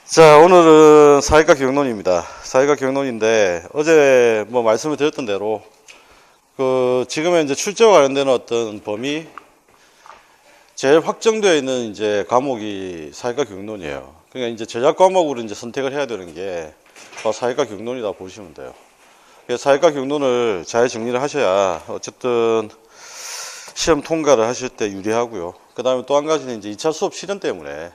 자, 오늘은 사회과 교육론입니다. 사회과 교육론인데, 어제 뭐 말씀을 드렸던 대로, 지금의 이제 출제와 관련되는 어떤 범위, 제일 확정되어 있는 이제 과목이 사회과 교육론이에요. 그러니까 이제 전략 과목으로 이제 선택을 해야 되는 게, 사회과 교육론이다 보시면 돼요. 그래서 사회과 교육론을 잘 정리를 하셔야, 어쨌든, 시험 통과를 하실 때 유리하고요. 그 다음에 또 한 가지는 이제 2차 수업 실현 때문에,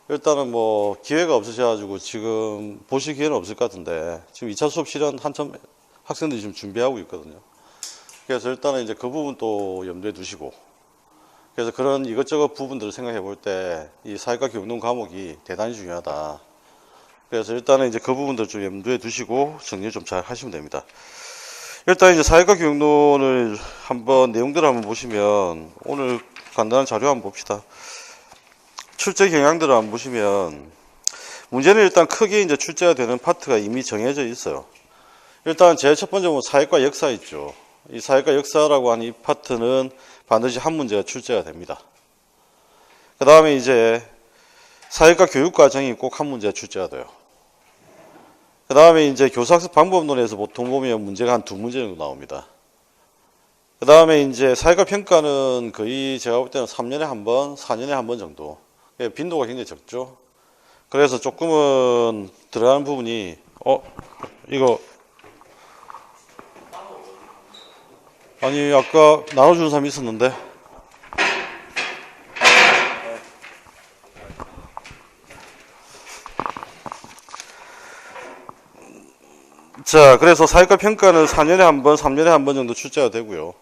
일단은 뭐 기회가 없으셔가지고 지금 보실 기회는 없을 것 같은데 지금 2차 수업 실현 한참 학생들이 지금 준비하고 있거든요. 그래서 일단은 이제 그 부분 또 염두에 두시고, 그래서 그런 이것저것 부분들을 생각해 볼 때 이 사회과 교육론 과목이 대단히 중요하다. 그래서 일단은 이제 그 부분들 좀 염두에 두시고 정리 좀 잘 하시면 됩니다. 일단 이제 사회과 교육론을 한번 내용들을 한번 보시면, 오늘 간단한 자료 한번 봅시다. 출제 경향들을 한번 보시면, 문제는 일단 크게 이제 출제가 되는 파트가 이미 정해져 있어요. 일단 제일 첫 번째 보면 사회과 역사 있죠. 이 사회과 역사라고 하는 이 파트는 반드시 한 문제가 출제가 됩니다. 그 다음에 이제 사회과 교육과정이 꼭 한 문제가 출제가 돼요. 그 다음에 이제 교사학습 방법론에서 보통 보면 문제가 한 두 문제 정도 나옵니다. 그 다음에 이제 사회과 평가는 거의 제가 볼 때는 3년에 한 번, 4년에 한 번 정도. 빈도가 굉장히 적죠. 그래서 조금은 들어가는 부분이, 이거, 아니, 아까 나눠주는 사람이 있었는데. 자, 그래서 사회과 평가는 4년에 한 번, 3년에 한 번 정도 출제가 되고요.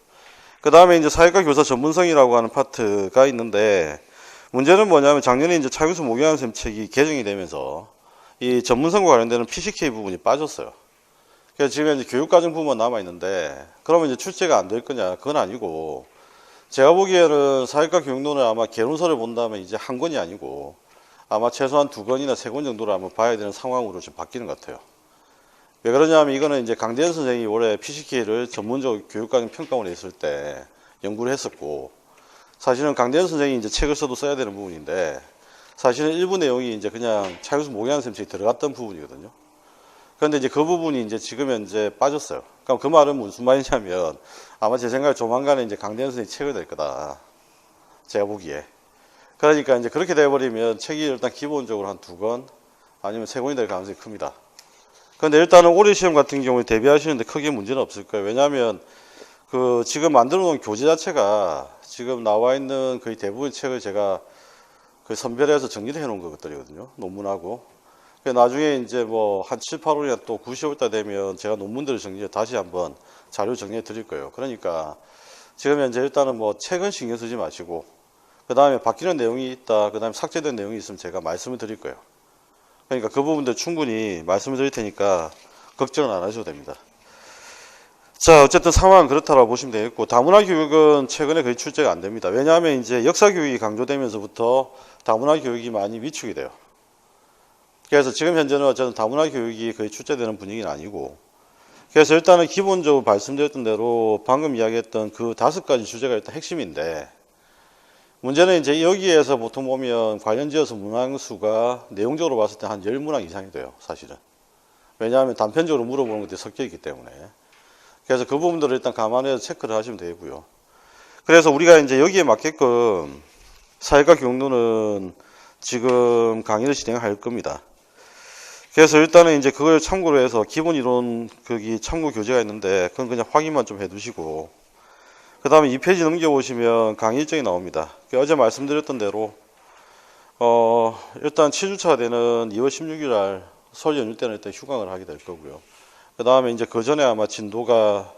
그 다음에 이제 사회과 교사 전문성이라고 하는 파트가 있는데, 문제는 뭐냐면 작년에 이제 차윤수 모경환 선생님 책이 개정이 되면서 이 전문성과 관련되는 PCK 부분이 빠졌어요. 그래서 지금 이제 교육과정 부분만 남아있는데, 그러면 이제 출제가 안 될 거냐? 그건 아니고, 제가 보기에는 사회과 교육론을 아마 개론서를 본다면 이제 한 권이 아니고, 아마 최소한 두 권이나 세 권 정도를 한번 봐야 되는 상황으로 좀 바뀌는 것 같아요. 왜 그러냐면 이거는 이제 강대현 선생이 원래 PCK를 전문적 교육과정 평가원에 있을 때 연구를 했었고, 사실은 강대현 선생이 이제 책을 써도 써야 되는 부분인데, 사실은 일부 내용이 이제 그냥 차윤수 모경환 선생님 책에 들어갔던 부분이거든요. 그런데 이제 그 부분이 이제 지금 현재 빠졌어요. 그럼 그 말은 무슨 말이냐면, 아마 제 생각에 조만간에 이제 강대현 선생님 책을 낼 거다. 제가 보기에. 그러니까 이제 그렇게 돼버리면 책이 일단 기본적으로 한 두 권, 아니면 세 권이 될 가능성이 큽니다. 그런데 일단은 올해 시험 같은 경우에 대비하시는데 크게 문제는 없을 거예요. 왜냐하면 지금 만들어 놓은 교재 자체가 지금 나와 있는 거의 대부분 책을 제가 선별해서 정리를 해 놓은 것들이거든요. 논문하고. 나중에 이제 뭐 한 7, 8월이나 또 9, 10월 달 되면 제가 논문들을 정리해 다시 한번 자료 정리해 드릴 거예요. 그러니까 지금 현재 일단은 뭐 책은 신경 쓰지 마시고, 그 다음에 바뀌는 내용이 있다, 그 다음에 삭제된 내용이 있으면 제가 말씀을 드릴 거예요. 그러니까 그 부분들 충분히 말씀을 드릴 테니까 걱정은 안 하셔도 됩니다. 자, 어쨌든 상황은 그렇다고 보시면 되겠고, 다문화 교육은 최근에 거의 출제가 안 됩니다. 왜냐하면 이제 역사 교육이 강조되면서부터 다문화 교육이 많이 위축이 돼요. 그래서 지금 현재는 어쨌든 다문화 교육이 거의 출제되는 분위기는 아니고, 그래서 일단은 기본적으로 말씀드렸던 대로 방금 이야기했던 그 5가지 주제가 일단 핵심인데, 문제는 이제 여기에서 보통 보면 관련 지어서 문항수가 내용적으로 봤을 때 한 10문항 이상이 돼요, 사실은. 왜냐하면 단편적으로 물어보는 것들이 섞여 있기 때문에. 그래서 그 부분들을 일단 감안해서 체크를 하시면 되고요. 그래서 우리가 이제 여기에 맞게끔 사회과 교육론은 지금 강의를 진행할 겁니다. 그래서 일단은 이제 그걸 참고로 해서 기본 이론 거기 참고 교재가 있는데, 그건 그냥 확인만 좀 해두시고, 그 다음에 2페이지 넘겨보시면 강의 일정이 나옵니다. 어제 말씀드렸던 대로 일단 7주차가 되는 2월 16일 날 설 연휴 때는 일단 휴강을 하게 될 거고요. 그 다음에 이제 그 전에 아마 진도가,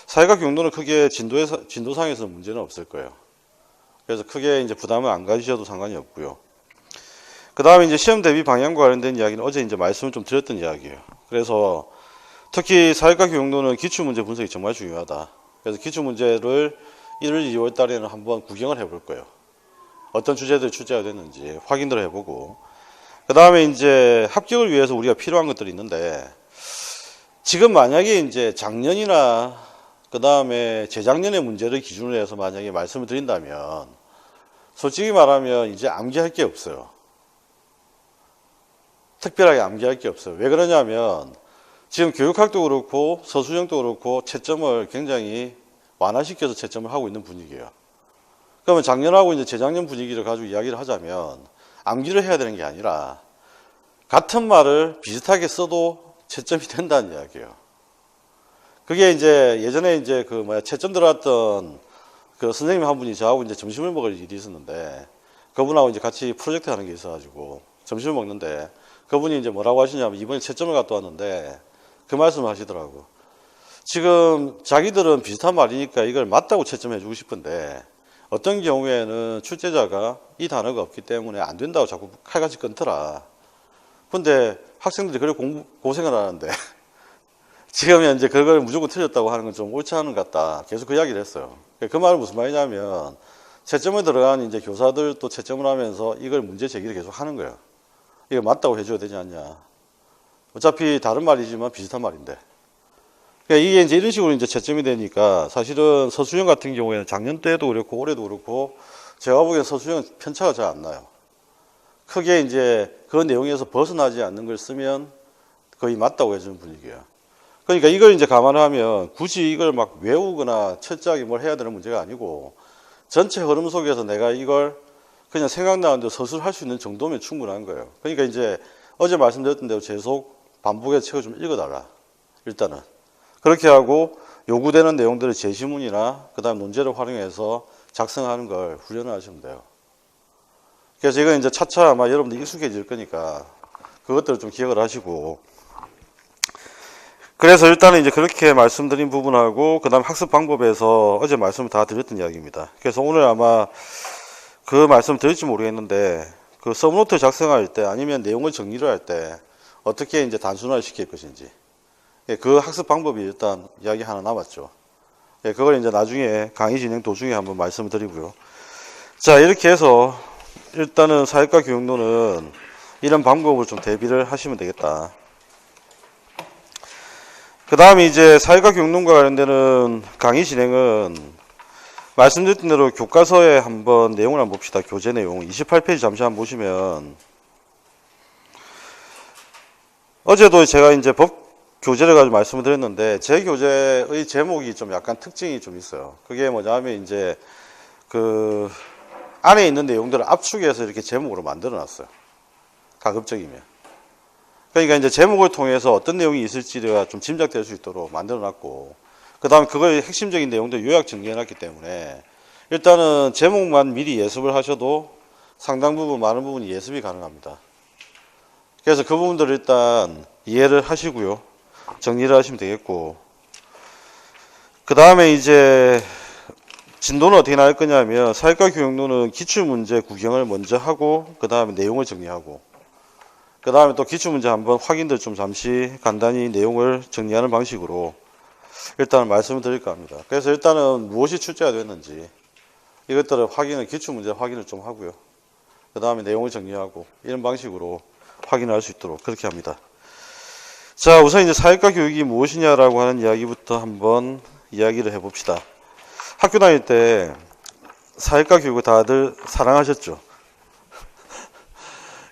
사회과 교육론은 크게 진도상에서는 문제는 없을 거예요. 그래서 크게 이제 부담을 안 가지셔도 상관이 없고요. 그 다음에 이제 시험 대비 방향과 관련된 이야기는 어제 이제 말씀을 좀 드렸던 이야기예요. 그래서 특히 사회과 교육론은 기출문제 분석이 정말 중요하다. 그래서 기출문제를 1월, 2월 달에는 한번 구경을 해볼 거예요. 어떤 주제들이 출제가 됐는지 확인을 해보고, 그 다음에 이제 합격을 위해서 우리가 필요한 것들이 있는데, 지금 만약에 이제 작년이나 그 다음에 재작년의 문제를 기준으로 해서 만약에 말씀을 드린다면, 솔직히 말하면 이제 암기할 게 없어요. 특별하게 암기할 게 없어요. 왜 그러냐면 지금 교육학도 그렇고 서술형도 그렇고 채점을 굉장히 완화시켜서 채점을 하고 있는 분위기예요. 그러면 작년하고 이제 재작년 분위기를 가지고 이야기를 하자면 암기를 해야 되는 게 아니라 같은 말을 비슷하게 써도 채점이 된다는 이야기예요. 그게 이제 예전에 이제 채점 들어왔던 그 선생님 한 분이 저하고 이제 점심을 먹을 일이 있었는데 그분하고 이제 같이 프로젝트 하는 게 있어가지고 점심을 먹는데 그분이 이제 뭐라고 하시냐면 이번에 채점을 갖다 왔는데 그 말씀을 하시더라고. 지금 자기들은 비슷한 말이니까 이걸 맞다고 채점해 주고 싶은데 어떤 경우에는 출제자가 이 단어가 없기 때문에 안 된다고 자꾸 칼같이 끊더라. 근데 학생들이 그래 고생을 하는데 지금 현재 그걸 무조건 틀렸다고 하는 건 좀 옳지 않은 것 같다. 계속 그 이야기를 했어요. 그 말은 무슨 말이냐면 채점에 들어간 이제 교사들도 채점을 하면서 이걸 문제 제기를 계속 하는 거예요. 이거 맞다고 해줘야 되지 않냐. 어차피 다른 말이지만 비슷한 말인데. 그러니까 이게 이제 이런 식으로 이제 채점이 되니까 사실은 서술형 같은 경우에는 작년 때도 그렇고 올해도 그렇고 제가 보기엔 서술형 편차가 잘 안 나요. 크게 이제 그 내용에서 벗어나지 않는 걸 쓰면 거의 맞다고 해주는 분위기예요. 그러니까 이걸 이제 감안하면 굳이 이걸 막 외우거나 철저하게 뭘 해야 되는 문제가 아니고 전체 흐름 속에서 내가 이걸 그냥 생각나는 대로 서술할 수 있는 정도면 충분한 거예요. 그러니까 이제 어제 말씀드렸던 대로 계속 반복해서 책을 좀 읽어달라. 일단은. 그렇게 하고 요구되는 내용들을 제시문이나 그 다음 논제를 활용해서 작성하는 걸 훈련을 하시면 돼요. 그래서 이건 이제 차차 아마 여러분들 익숙해질 거니까 그것들을 좀 기억을 하시고 그래서 일단은 이제 그렇게 말씀드린 부분하고 그 다음 학습 방법에서 어제 말씀을 다 드렸던 이야기입니다. 그래서 오늘 아마 그 말씀 드릴지 모르겠는데 그 서브노트 작성할 때 아니면 내용을 정리를 할 때 어떻게 이제 단순화를 시킬 것인지 그 학습 방법이 일단 이야기 하나 남았죠. 그걸 이제 나중에 강의 진행 도중에 한번 말씀을 드리고요. 자, 이렇게 해서 일단은 사회과 교육론은 이런 방법을 좀 대비를 하시면 되겠다. 그 다음에 이제 사회과 교육론과 관련되는 강의 진행은 말씀드린 대로 교과서에 한번 내용을 한번 봅시다. 교재 내용 28페이지 잠시 한번 보시면 어제도 제가 이제 법 교재를 가지고 말씀을 드렸는데 제 교재의 제목이 좀 약간 특징이 좀 있어요. 그게 뭐냐면 이제 그 안에 있는 내용들을 압축해서 이렇게 제목으로 만들어 놨어요. 가급적이면. 그러니까 이제 제목을 통해서 어떤 내용이 있을지가 좀 짐작될 수 있도록 만들어 놨고 그 다음에 그거의 핵심적인 내용들 요약 정리해 놨기 때문에 일단은 제목만 미리 예습을 하셔도 상당 부분 많은 부분이 예습이 가능합니다. 그래서 그 부분들을 일단 이해를 하시고요. 정리를 하시면 되겠고 그 다음에 이제 진도는 어떻게 나갈 거냐면 사회과 교육론은 기출문제 구경을 먼저 하고 그 다음에 내용을 정리하고 그 다음에 또 기출문제 한번 확인들 좀 잠시 간단히 내용을 정리하는 방식으로 일단 말씀을 드릴까 합니다. 그래서 일단은 무엇이 출제가 됐는지 이것들을 확인을 기출문제 확인을 좀 하고요. 그 다음에 내용을 정리하고 이런 방식으로 확인할 수 있도록 그렇게 합니다. 자, 우선 이제 사회과 교육이 무엇이냐라고 하는 이야기부터 한번 이야기를 해봅시다. 학교 다닐 때 사회과 교육을 다들 사랑하셨죠?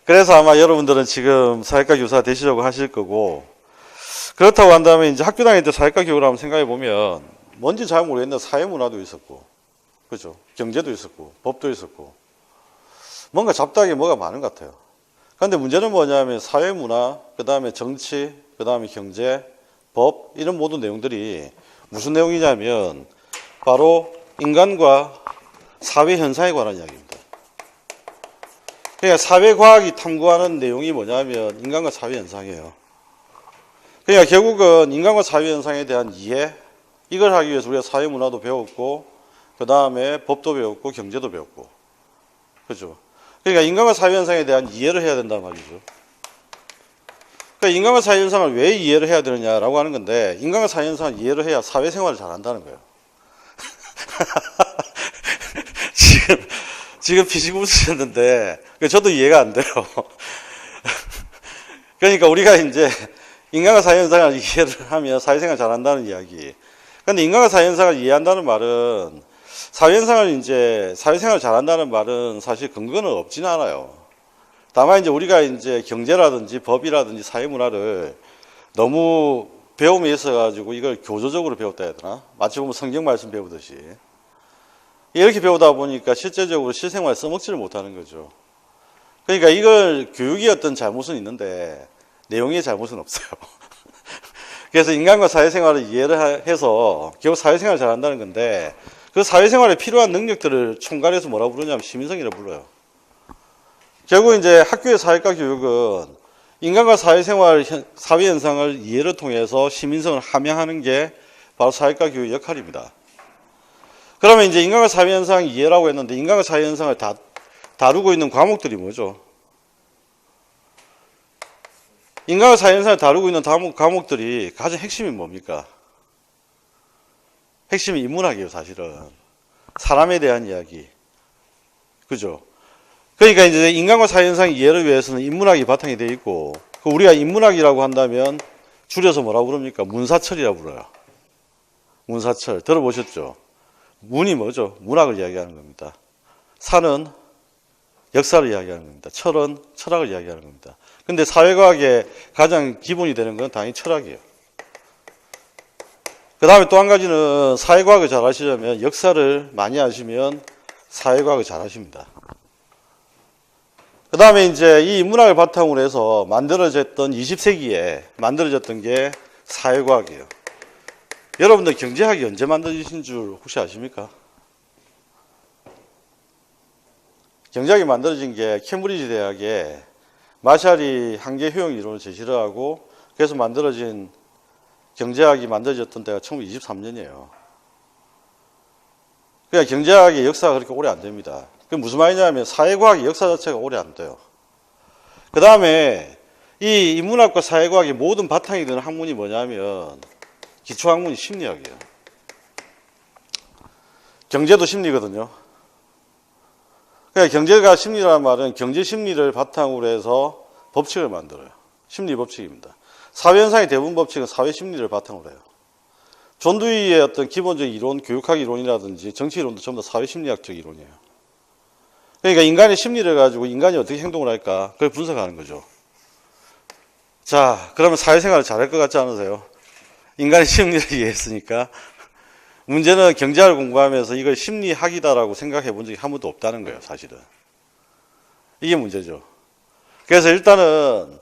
그래서 아마 여러분들은 지금 사회과 교사 되시려고 하실 거고 그렇다고 한다면 이제 학교 다닐 때 사회과 교육을 한번 생각해 보면 뭔지 잘 모르겠는데 사회문화도 있었고 그죠? 경제도 있었고 법도 있었고 뭔가 잡다하게 뭐가 많은 것 같아요. 그런데 문제는 뭐냐면 사회문화, 그 다음에 정치, 그 다음에 경제, 법 이런 모든 내용들이 무슨 내용이냐면 바로 인간과 사회 현상에 관한 이야기입니다. 그러니까 사회과학이 탐구하는 내용이 뭐냐면 인간과 사회 현상이에요. 그러니까 결국은 인간과 사회 현상에 대한 이해 이걸 하기 위해서 우리가 사회문화도 배웠고 그 다음에 법도 배웠고 경제도 배웠고 그죠? 그러니까 인간과 사회 현상에 대한 이해를 해야 된단 말이죠. 그러니까 인간과 사회 현상을 왜 이해를 해야 되느냐라고 하는 건데 인간과 사회 현상을 이해를 해야 사회생활을 잘한다는 거예요. 지금 피식 웃으셨는데 저도 이해가 안 돼요. 그러니까 우리가 이제 인간과 사회 현상을 이해를 하면 사회생활 잘한다는 이야기. 그런데 인간과 사회 현상을 이해한다는 말은 사회 현상을 이제 사회생활 잘한다는 말은 사실 근거는 없지는 않아요. 다만 이제 우리가 이제 경제라든지 법이라든지 사회문화를 너무 배움에 있어가지고 이걸 교조적으로 배웠다 해야 되나? 마치 보면 성경 말씀 배우듯이. 이렇게 배우다 보니까 실제적으로 실생활에 써먹지를 못하는 거죠. 그러니까 이걸 교육이 어떤 잘못은 있는데 내용의 잘못은 없어요. 그래서 인간과 사회생활을 이해를 해서 결국 사회생활을 잘한다는 건데 그 사회생활에 필요한 능력들을 총괄해서 뭐라 부르냐면 시민성이라 불러요. 결국 이제 학교의 사회과 교육은 인간과 사회생활, 사회현상을 이해를 통해서 시민성을 함양하는 게 바로 사회과 교육의 역할입니다. 그러면 이제 인간과 사회현상 이해라고 했는데 인간과 사회현상을 다루고 있는 과목들이 뭐죠? 인간과 사회현상을 다루고 있는 과목들이 가장 핵심이 뭡니까? 핵심이 인문학이에요, 사실은. 사람에 대한 이야기. 그죠? 그러니까 이제 인간과 사회현상 이해를 위해서는 인문학이 바탕이 되어 있고, 우리가 인문학이라고 한다면 줄여서 뭐라고 부릅니까? 문사철이라고 불러요. 문사철. 들어보셨죠? 문이 뭐죠? 문학을 이야기하는 겁니다. 사는 역사를 이야기하는 겁니다. 철은 철학을 이야기하는 겁니다. 근데 사회과학의 가장 기본이 되는 건 당연히 철학이에요. 그 다음에 또 한 가지는 사회과학을 잘 하시려면 역사를 많이 아시면 사회과학을 잘 하십니다. 그 다음에 이제 이 인문학을 바탕으로 해서 만들어졌던 20세기에 만들어졌던 게 사회과학이에요. 여러분들 경제학이 언제 만들어진 줄 혹시 아십니까? 경제학이 만들어진 게 캠브리지 대학에 마샬이 한계 효용 이론을 제시를 하고 그래서 만들어진 경제학이 만들어졌던 때가 1923년이에요. 그러니까 경제학의 역사가 그렇게 오래 안 됩니다. 그게 무슨 말이냐면 사회과학의 역사 자체가 오래 안 돼요. 그 다음에 이 인문학과 사회과학의 모든 바탕이 되는 학문이 뭐냐면 기초학문이 심리학이에요. 경제도 심리거든요. 그러니까 경제가 심리라는 말은 경제 심리를 바탕으로 해서 법칙을 만들어요. 심리 법칙입니다. 사회현상의 대부분 법칙은 사회 심리를 바탕으로 해요. 존 두이의 어떤 기본적인 이론, 교육학 이론이라든지 정치 이론도 전부 다 사회 심리학적 이론이에요. 그러니까 인간의 심리를 가지고 인간이 어떻게 행동을 할까 그걸 분석하는 거죠. 자, 그러면 사회생활을 잘할 것 같지 않으세요? 인간의 심리를 이해했으니까. 문제는 경제학을 공부하면서 이걸 심리학이다라고 생각해 본 적이 한 번도 없다는 거예요, 사실은. 이게 문제죠. 그래서 일단은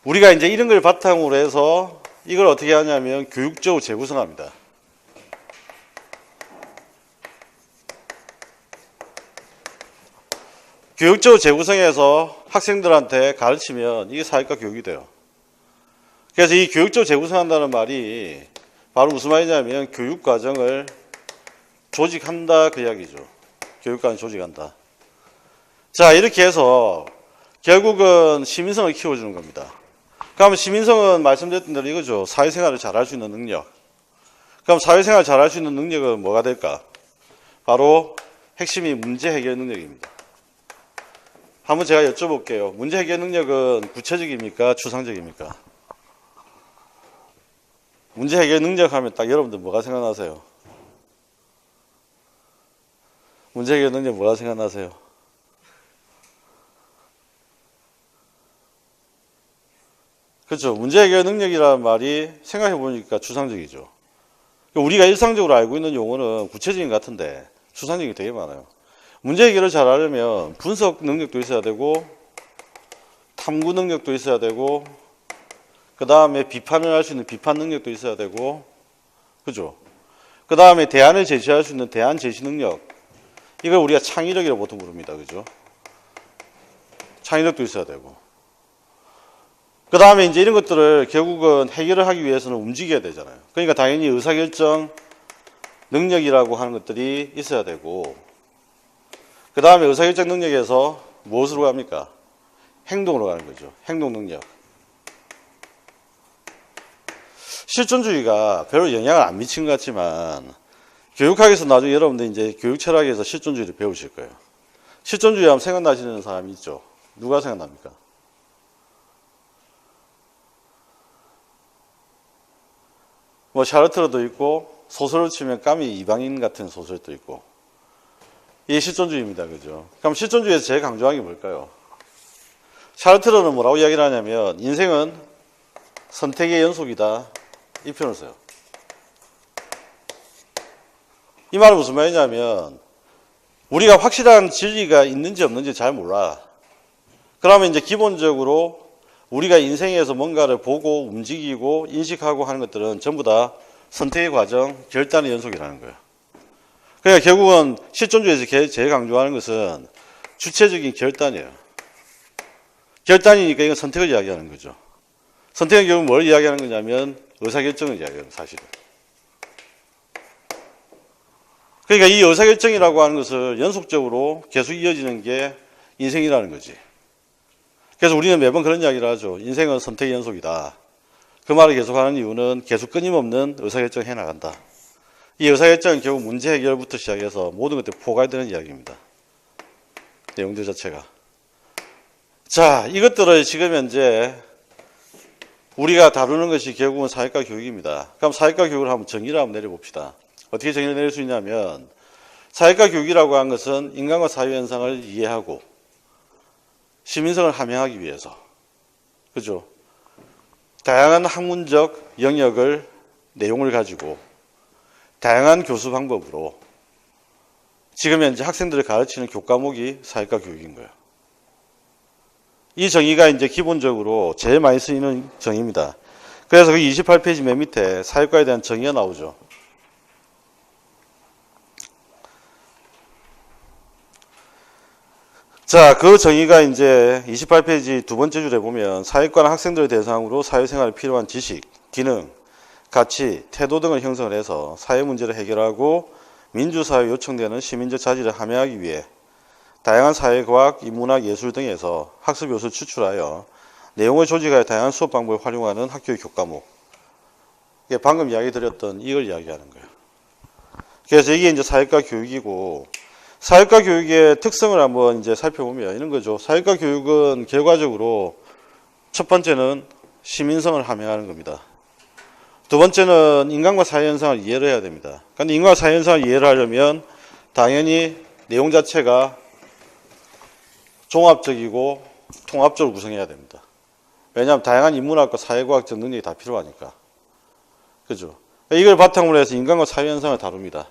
우리가 이제 이런 걸 바탕으로 해서 이걸 어떻게 하냐면 교육적으로 재구성합니다. 교육적으로 재구성해서 학생들한테 가르치면 이게 사회과 교육이 돼요. 그래서 이 교육적으로 재구성한다는 말이 바로 무슨 말이냐면 교육과정을 조직한다 그 이야기죠. 교육과정 조직한다. 자, 이렇게 해서 결국은 시민성을 키워주는 겁니다. 그러면 시민성은 말씀드렸던 대로 이거죠. 사회생활을 잘할 수 있는 능력. 그럼 사회생활을 잘할 수 있는 능력은 뭐가 될까? 바로 핵심이 문제 해결 능력입니다. 한번 제가 여쭤볼게요. 문제 해결 능력은 구체적입니까? 추상적입니까? 문제 해결 능력 하면 딱 여러분들 뭐가 생각나세요? 문제 해결 능력 뭐가 생각나세요? 그렇죠. 문제 해결 능력이라는 말이 생각해 보니까 추상적이죠. 우리가 일상적으로 알고 있는 용어는 구체적인 것 같은데 추상적인 게 되게 많아요. 문제 해결을 잘하려면 분석 능력도 있어야 되고 탐구 능력도 있어야 되고 그 다음에 비판을 할 수 있는 비판 능력도 있어야 되고 그죠? 그 다음에 대안을 제시할 수 있는 대안 제시 능력 이걸 우리가 창의력이라고 보통 부릅니다. 그죠? 창의력도 있어야 되고 그 다음에 이제 이런 것들을 결국은 해결을 하기 위해서는 움직여야 되잖아요. 그러니까 당연히 의사결정 능력이라고 하는 것들이 있어야 되고 그 다음에 의사결정 능력에서 무엇으로 갑니까? 행동으로 가는 거죠. 행동 능력. 실존주의가 별로 영향을 안 미친 것 같지만 교육학에서 나중에 여러분들 이제 교육 철학에서 실존주의를 배우실 거예요. 실존주의 하면 생각나시는 사람이 있죠. 누가 생각납니까? 뭐 샤르트르도 있고 소설을 치면 까미 이방인 같은 소설도 있고 이게 실존주의입니다. 그죠? 그럼 실존주의에서 제일 강조한 게 뭘까요? 샤르트르는 뭐라고 이야기를 하냐면 인생은 선택의 연속이다, 이 표현을 써요. 이 말은 무슨 말이냐면 우리가 확실한 진리가 있는지 없는지 잘 몰라. 그러면 이제 기본적으로 우리가 인생에서 뭔가를 보고 움직이고 인식하고 하는 것들은 전부 다 선택의 과정, 결단의 연속이라는 거예요. 그러니까 결국은 실존주의에서 제일 강조하는 것은 주체적인 결단이에요. 결단이니까 이건 선택을 이야기하는 거죠. 선택은 결국 뭘 이야기하는 거냐면 의사결정을 이야기해요, 사실은. 그러니까 이 의사결정이라고 하는 것을 연속적으로 계속 이어지는 게 인생이라는 거지. 그래서 우리는 매번 그런 이야기를 하죠. 인생은 선택의 연속이다. 그 말을 계속하는 이유는 계속 끊임없는 의사결정을 해나간다. 이 의사결정은 결국 문제 해결부터 시작해서 모든 것들이 포괄되는 이야기입니다. 내용들 자체가. 자, 이것들을 지금 현재 우리가 다루는 것이 결국은 사회과 교육입니다. 그럼 사회과 교육을 한번 정의를 한번 내려봅시다. 어떻게 정의를 내릴 수 있냐면 사회과 교육이라고 하는 것은 인간과 사회 현상을 이해하고 시민성을 함양하기 위해서, 그죠? 다양한 학문적 영역을 내용을 가지고 다양한 교수 방법으로 지금 현재 학생들을 가르치는 교과목이 사회과 교육인 거예요. 이 정의가 이제 기본적으로 제일 많이 쓰이는 정의입니다. 그래서 그 28페이지 맨 밑에 사회과에 대한 정의가 나오죠. 자, 그 정의가 이제 28페이지 두 번째 줄에 보면 사회과는 학생들을 대상으로 사회생활에 필요한 지식, 기능, 가치, 태도 등을 형성을 해서 사회 문제를 해결하고 민주사회에 요청되는 시민적 자질을 함양하기 위해 다양한 사회과학, 인문학, 예술 등에서 학습 요소를 추출하여 내용을 조직하여 다양한 수업 방법을 활용하는 학교의 교과목. 이게 방금 이야기 드렸던 이걸 이야기하는 거예요. 그래서 이게 이제 사회과 교육이고, 사회과 교육의 특성을 한번 이제 살펴보면 이런 거죠. 사회과 교육은 결과적으로 첫 번째는 시민성을 함양하는 겁니다. 두 번째는 인간과 사회 현상을 이해를 해야 됩니다. 그런데 인간과 사회 현상을 이해를 하려면 당연히 내용 자체가 종합적이고 통합적으로 구성해야 됩니다. 왜냐하면 다양한 인문학과 사회과학적 능력이 다 필요하니까. 그죠? 이걸 바탕으로 해서 인간과 사회 현상을 다룹니다.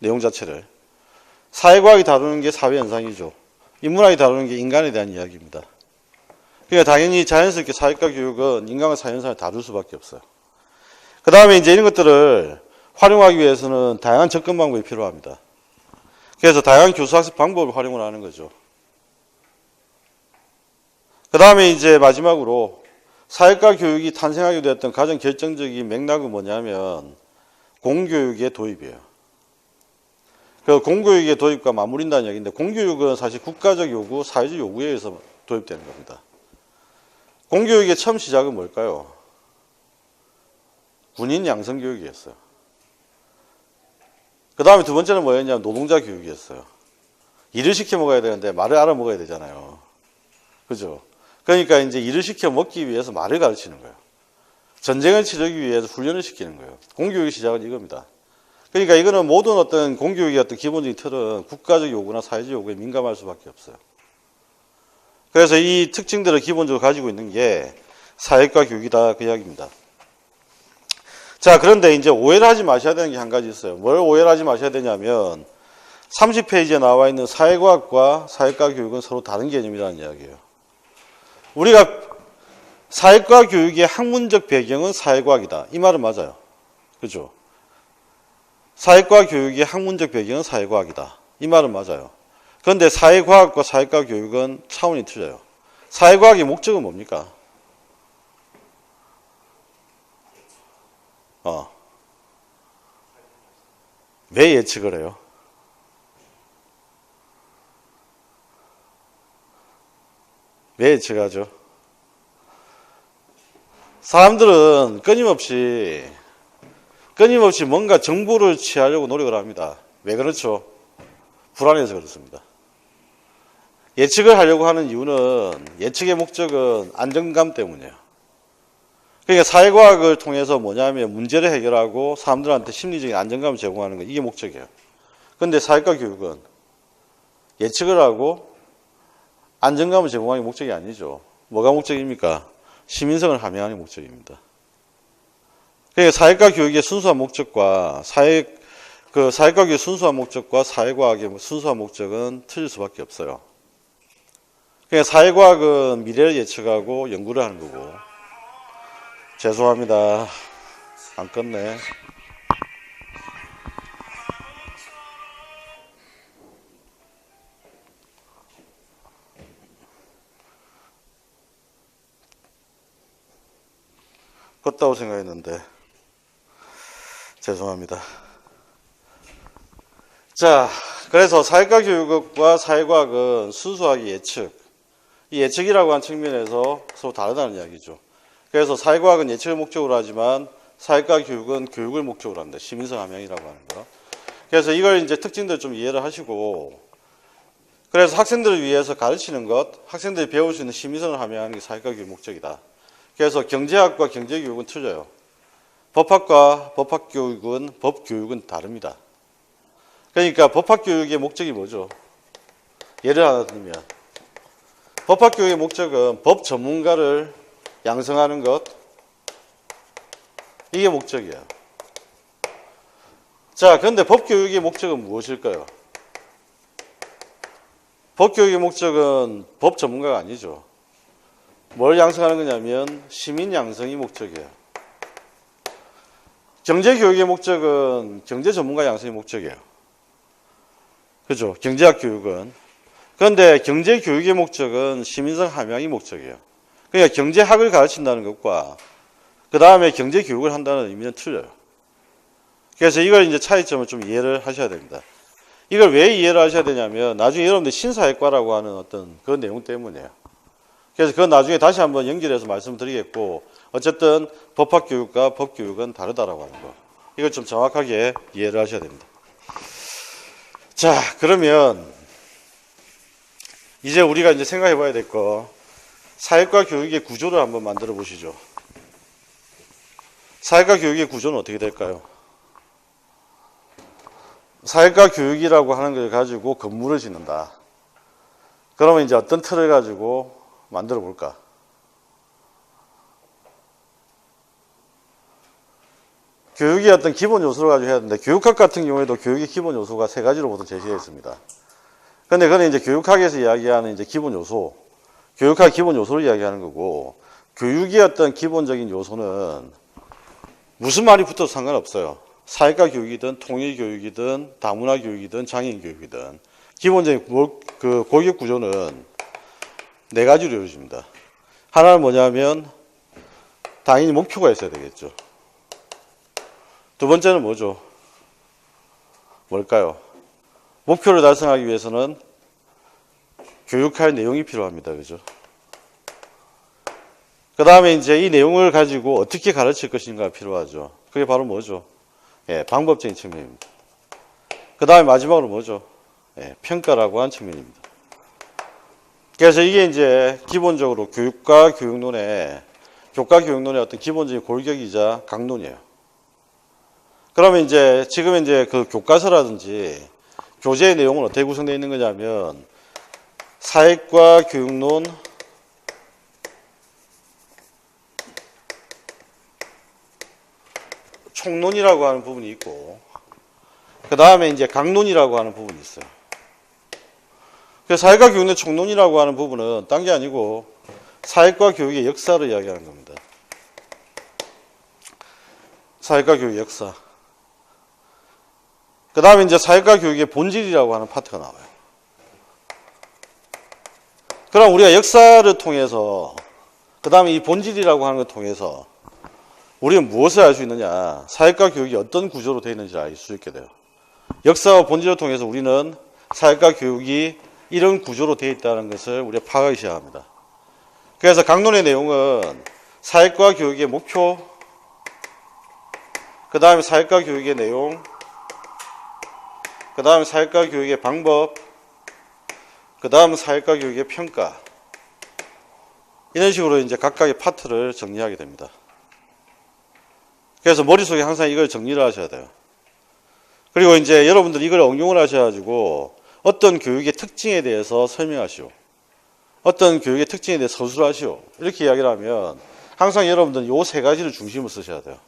내용 자체를. 사회과학이 다루는 게 사회 현상이죠. 인문학이 다루는 게 인간에 대한 이야기입니다. 그러니까 당연히 자연스럽게 사회과 교육은 인간과 사회 현상을 다룰 수밖에 없어요. 그 다음에 이제 이런 것들을 활용하기 위해서는 다양한 접근 방법이 필요합니다. 그래서 다양한 교수학습 방법을 활용을 하는 거죠. 그 다음에 이제 마지막으로 사회과 교육이 탄생하게 되었던 가장 결정적인 맥락은 뭐냐면 공교육의 도입이에요. 그 공교육의 도입과 맞물린다는 얘기인데, 공교육은 사실 국가적 요구, 사회적 요구에 의해서 도입되는 겁니다. 공교육의 처음 시작은 뭘까요? 군인 양성 교육이었어요. 그 다음에 두 번째는 뭐였냐면 노동자 교육이었어요. 일을 시켜 먹어야 되는데 말을 알아 먹어야 되잖아요. 그죠? 그러니까 이제 일을 시켜 먹기 위해서 말을 가르치는 거예요. 전쟁을 치르기 위해서 훈련을 시키는 거예요. 공교육의 시작은 이겁니다. 그러니까 이거는 모든 어떤 공교육의 어떤 기본적인 틀은 국가적 요구나 사회적 요구에 민감할 수밖에 없어요. 그래서 이 특징들을 기본적으로 가지고 있는 게 사회과 교육이다, 그 이야기입니다. 자, 그런데 이제 오해를 하지 마셔야 되는 게 한 가지 있어요. 뭘 오해를 하지 마셔야 되냐면 30페이지에 나와 있는 사회과학과 사회과 교육은 서로 다른 개념이라는 이야기예요. 우리가 사회과 교육의 학문적 배경은 사회과학이다, 이 말은 맞아요. 그죠? 사회과 교육의 학문적 배경은 사회과학이다, 이 말은 맞아요. 그런데 사회과학과 사회과 교육은 차원이 틀려요. 사회과학의 목적은 뭡니까? 왜 예측을 해요? 왜 예측하죠? 사람들은 끊임없이 뭔가 정보를 취하려고 노력을 합니다. 왜 그렇죠? 불안해서 그렇습니다. 예측을 하려고 하는 이유는, 예측의 목적은 안정감 때문이에요. 그러니까 사회과학을 통해서 뭐냐면 문제를 해결하고 사람들한테 심리적인 안정감을 제공하는 거, 이게 목적이에요. 그런데 사회과 교육은 예측을 하고 안정감을 제공하는 게 목적이 아니죠. 뭐가 목적입니까? 시민성을 함양하는 게 목적입니다. 그러니까 사회과 교육의 순수한 목적과 사회과 교육의 순수한 목적과 사회과학의 순수한 목적은 틀릴 수밖에 없어요. 그러니까 사회과학은 미래를 예측하고 연구를 하는 거고. 죄송합니다. 안 껐네. 껐다고 생각했는데 죄송합니다. 자, 그래서 사회과 교육과 사회과학은 순수하게 예측, 이 예측이라고 하는 측면에서 서로 다르다는 이야기죠. 그래서 사회과학은 예측을 목적으로 하지만 사회과 교육은 교육을 목적으로 합니다. 시민성 함양이라고 하는 거. 그래서 이걸 이제 특징들 좀 이해를 하시고, 그래서 학생들을 위해서 가르치는 것, 학생들이 배울 수 있는 시민성을 함양하는 게 사회과 교육 목적이다. 그래서 경제학과 경제교육은 틀려요. 법학과 법학교육은 법교육은 다릅니다. 그러니까 법학교육의 목적이 뭐죠? 예를 하나 들면 법학교육의 목적은 법 전문가를 양성하는 것, 이게 목적이에요. 자, 그런데 법교육의 목적은 무엇일까요? 법교육의 목적은 법 전문가가 아니죠. 뭘 양성하는 거냐면 시민 양성이 목적이에요. 경제교육의 목적은 경제 전문가 양성이 목적이에요. 그죠? 경제학 교육은. 그런데 경제교육의 목적은 시민성 함양이 목적이에요. 그러니까 경제학을 가르친다는 것과 그 다음에 경제교육을 한다는 의미는 틀려요. 그래서 이걸 이제 차이점을 좀 이해를 하셔야 됩니다. 이걸 왜 이해를 하셔야 되냐면 나중에 여러분들 신사회과라고 하는 어떤 그 내용 때문이에요. 그래서 그건 나중에 다시 한번 연결해서 말씀드리겠고, 어쨌든 법학교육과 법교육은 다르다라고 하는 거. 이걸 좀 정확하게 이해를 하셔야 됩니다. 자, 그러면 이제 우리가 이제 생각해 봐야 될 거, 사회과 교육의 구조를 한번 만들어 보시죠. 사회과 교육의 구조는 어떻게 될까요? 사회과 교육이라고 하는 걸 가지고 건물을 짓는다. 그러면 이제 어떤 틀을 가지고 만들어 볼까? 교육의 어떤 기본 요소를 가지고 해야 되는데, 교육학 같은 경우에도 교육의 기본 요소가 세 가지로 보통 제시되어 있습니다. 근데 그건 이제 교육학에서 이야기하는 이제 기본 요소, 교육학 기본 요소를 이야기하는 거고, 교육의 어떤 기본적인 요소는 무슨 말이 붙어도 상관없어요. 사회과 교육이든 통일 교육이든 다문화 교육이든 장애인 교육이든 기본적인 그 교육 구조는 네 가지로 이루어집니다. 하나는 뭐냐면 당연히 목표가 있어야 되겠죠. 두 번째는 뭐죠? 뭘까요? 목표를 달성하기 위해서는 교육할 내용이 필요합니다. 그죠? 그 다음에 이제 이 내용을 가지고 어떻게 가르칠 것인가가 필요하죠. 그게 바로 뭐죠? 예, 방법적인 측면입니다. 그 다음에 마지막으로 뭐죠? 예, 평가라고 하는 측면입니다. 그래서 이게 이제 기본적으로 교육과 교육론의 어떤 기본적인 골격이자 강론이에요. 그러면 이제 지금 이제 그 교과서라든지 교재의 내용은 어떻게 구성되어 있는 거냐면 사회과 교육론, 총론이라고 하는 부분이 있고, 그 다음에 이제 강론이라고 하는 부분이 있어요. 그래서 사회과 교육의 총론이라고 하는 부분은 딴 게 아니고 사회과 교육의 역사를 이야기하는 겁니다. 사회과 교육 역사. 그 다음에 이제 사회과 교육의 본질이라고 하는 파트가 나와요. 그럼 우리가 역사를 통해서, 그 다음에 이 본질이라고 하는 걸 통해서 우리는 무엇을 알 수 있느냐? 사회과 교육이 어떤 구조로 되어 있는지를 알 수 있게 돼요. 역사와 본질을 통해서 우리는 사회과 교육이 이런 구조로 되어 있다는 것을 우리가 파악하기 시작합니다. 그래서 강론의 내용은 사회과 교육의 목표, 그 다음에 사회과 교육의 내용, 그 다음에 사회과 교육의 방법, 그 다음 사회과 교육의 평가, 이런 식으로 이제 각각의 파트를 정리하게 됩니다. 그래서 머릿속에 항상 이걸 정리를 하셔야 돼요. 그리고 이제 여러분들 이걸 응용을 하셔가지고 어떤 교육의 특징에 대해서 설명하시오. 어떤 교육의 특징에 대해 서술하시오. 이렇게 이야기를 하면 항상 여러분들은 요 세 가지를 중심으로 쓰셔야 돼요.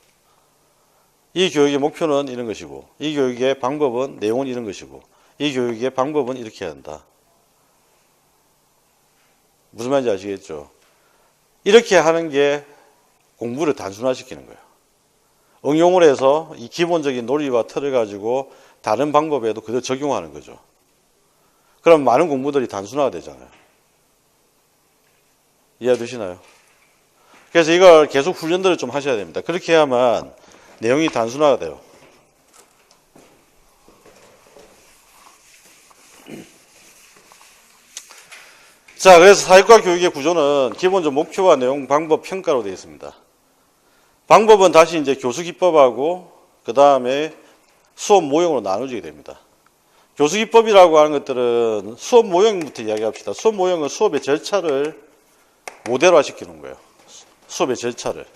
이 교육의 목표는 이런 것이고, 이 교육의 방법은, 내용은 이런 것이고, 이 교육의 방법은 이렇게 해야 한다. 무슨 말인지 아시겠죠? 이렇게 하는 게 공부를 단순화시키는 거예요. 응용을 해서 이 기본적인 논리와 틀을 가지고 다른 방법에도 그대로 적용하는 거죠. 그럼 많은 공부들이 단순화가 되잖아요. 이해되시나요? 그래서 이걸 계속 훈련들을 좀 하셔야 됩니다. 그렇게 해야만 내용이 단순화가 돼요. 자, 그래서 사회과 교육의 구조는 기본적 목표와 내용, 방법, 평가로 되어 있습니다. 방법은 다시 이제 교수 기법하고 그 다음에 수업 모형으로 나눠지게 됩니다. 교수 기법이라고 하는 것들은 수업 모형부터 이야기합시다. 수업 모형은 수업의 절차를 모델화 시키는 거예요. 수업의 절차를.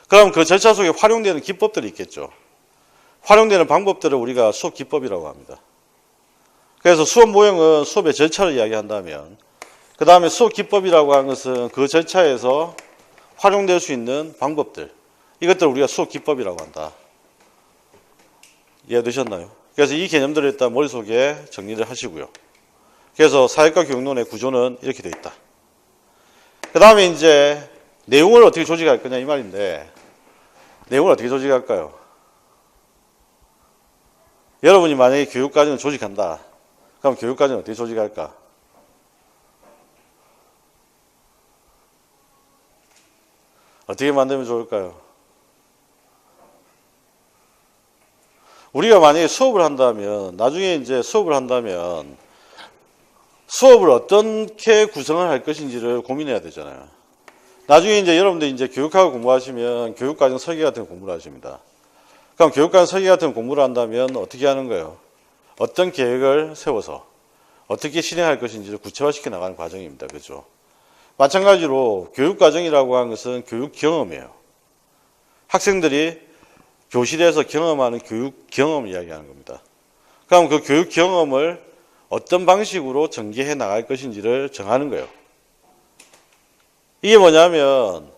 그럼 그 절차 속에 활용되는 기법들이 있겠죠. 활용되는 방법들을 우리가 수업 기법이라고 합니다. 그래서 수업 모형은 수업의 절차를 이야기한다면 그 다음에 수업 기법이라고 하는 것은 그 절차에서 활용될 수 있는 방법들, 이것들을 우리가 수업 기법이라고 한다. 이해되셨나요? 그래서 이 개념들을 일단 머릿속에 정리를 하시고요. 그래서 사회과 교육론의 구조는 이렇게 되어 있다. 그 다음에 이제 내용을 어떻게 조직할 거냐 이 말인데, 내용을 어떻게 조직할까요? 여러분이 만약에 교육과정을 조직한다. 그럼 교육과정을 어떻게 조직할까? 어떻게 만들면 좋을까요? 우리가 만약에 수업을 한다면, 나중에 이제 수업을 한다면, 수업을 어떻게 구성을 할 것인지를 고민해야 되잖아요. 나중에 이제 여러분들 이제 교육학을 공부하시면 교육과정 설계 같은 공부를 하십니다. 그럼 교육과정 설계 같은 공부를 한다면 어떻게 하는 거예요? 어떤 계획을 세워서 어떻게 실행할 것인지를 구체화시켜 나가는 과정입니다. 그렇죠? 마찬가지로 교육과정이라고 하는 것은 교육 경험이에요. 학생들이 교실에서 경험하는 교육 경험을 이야기하는 겁니다. 그럼 그 교육 경험을 어떤 방식으로 전개해 나갈 것인지를 정하는 거예요. 이게 뭐냐면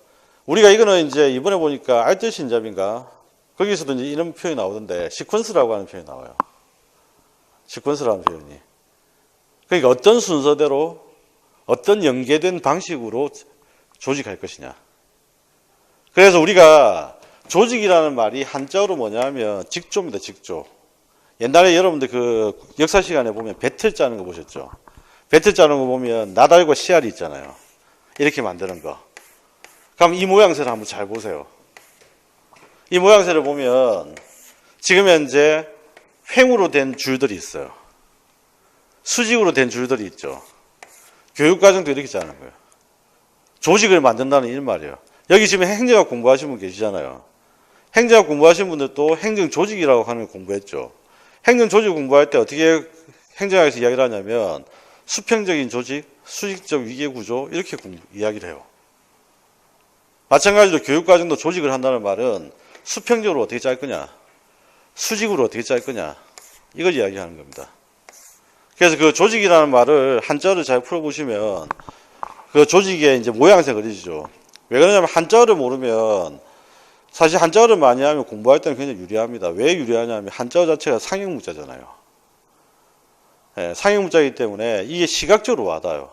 우리가 이거는 이제 이번에 보니까 알뜰신잡인가 거기서도 이제 이런 표현이 나오던데 시퀀스라고 하는 표현이 나와요. 시퀀스라는 표현이. 그러니까 어떤 순서대로 어떤 연계된 방식으로 조직할 것이냐. 그래서 우리가 조직이라는 말이 한자어로 뭐냐면 직조입니다. 직조. 옛날에 여러분들 그 역사 시간에 보면 배틀 짜는 거 보셨죠? 배틀 짜는 거 보면 나달과 씨알이 있잖아요. 이렇게 만드는 거. 그럼 이 모양새를 한번 잘 보세요. 이 모양새를 보면 지금 현재 횡으로 된 줄들이 있어요. 수직으로 된 줄들이 있죠. 교육과정도 이렇게 짜는 거예요. 조직을 만든다는 이 말이에요. 여기 지금 행정학 공부하신 분 계시잖아요. 행정학 공부하신 분들도 행정조직이라고 하는 걸 공부했죠. 행정조직 공부할 때 어떻게 행정학에서 이야기를 하냐면 수평적인 조직, 수직적 위계구조 이렇게 이야기를 해요. 마찬가지로 교육과정도 조직을 한다는 말은 수평적으로 어떻게 짤 거냐, 수직으로 어떻게 짤 거냐 이걸 이야기하는 겁니다. 그래서 그 조직이라는 말을 한자어를 잘 풀어보시면 그 조직의 이제 모양새가 그려지죠. 왜 그러냐면 한자어를 모르면 사실 한자어를 많이 하면 공부할 때는 굉장히 유리합니다. 왜 유리하냐면 한자어 자체가 상형문자잖아요. 네, 상형문자이기 때문에 이게 시각적으로 와닿아요.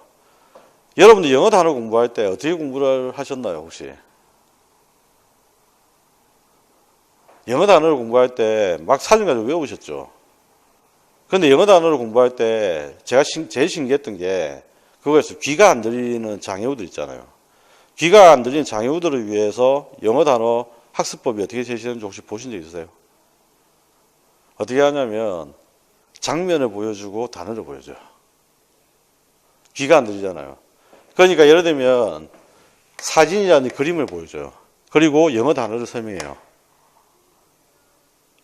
여러분들 영어 단어 공부할 때 어떻게 공부를 하셨나요 혹시? 영어 단어를 공부할 때 막 사전 가지고 외우셨죠. 그런데 영어 단어를 공부할 때 제가 제일 신기했던 게 그거였어요. 귀가 안 들리는 장애우들 있잖아요. 귀가 안 들리는 장애우들을 위해서 영어 단어 학습법이 어떻게 제시되는지 혹시 보신 적 있으세요? 어떻게 하냐면 장면을 보여주고 단어를 보여줘요. 귀가 안 들리잖아요. 그러니까 예를 들면 사진이라는 그림을 보여줘요. 그리고 영어 단어를 설명해요.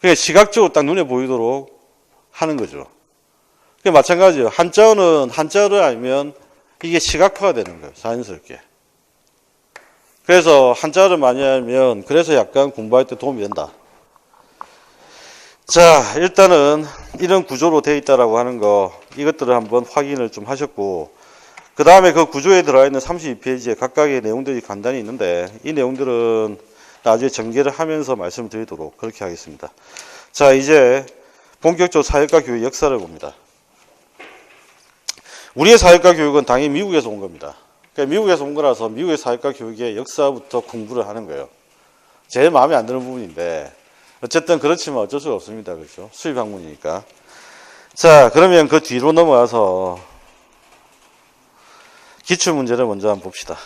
그러니까 시각적으로 딱 눈에 보이도록 하는 거죠. 그게 마찬가지예요. 한자어는 한자어를 알면 이게 시각화가 되는 거예요. 자연스럽게. 그래서 한자어를 많이 알면 그래서 약간 공부할 때 도움이 된다. 자, 일단은 이런 구조로 되어 있다라고 하는 거 이것들을 한번 확인을 좀 하셨고 그 다음에 그 구조에 들어가 있는 32페이지에 각각의 내용들이 간단히 있는데 이 내용들은 나중에 전개를 하면서 말씀드리도록 그렇게 하겠습니다. 자, 이제 본격적으로 사회과 교육 역사를 봅니다. 우리의 사회과 교육은 당연히 미국에서 온 겁니다. 그러니까 미국에서 온 거라서 미국의 사회과 교육의 역사부터 공부를 하는 거예요. 제일 마음에 안 드는 부분인데 어쨌든 그렇지만 어쩔 수가 없습니다. 그렇죠? 수입 학문이니까. 자, 그러면 그 뒤로 넘어가서 기출문제를 먼저 한번 봅시다.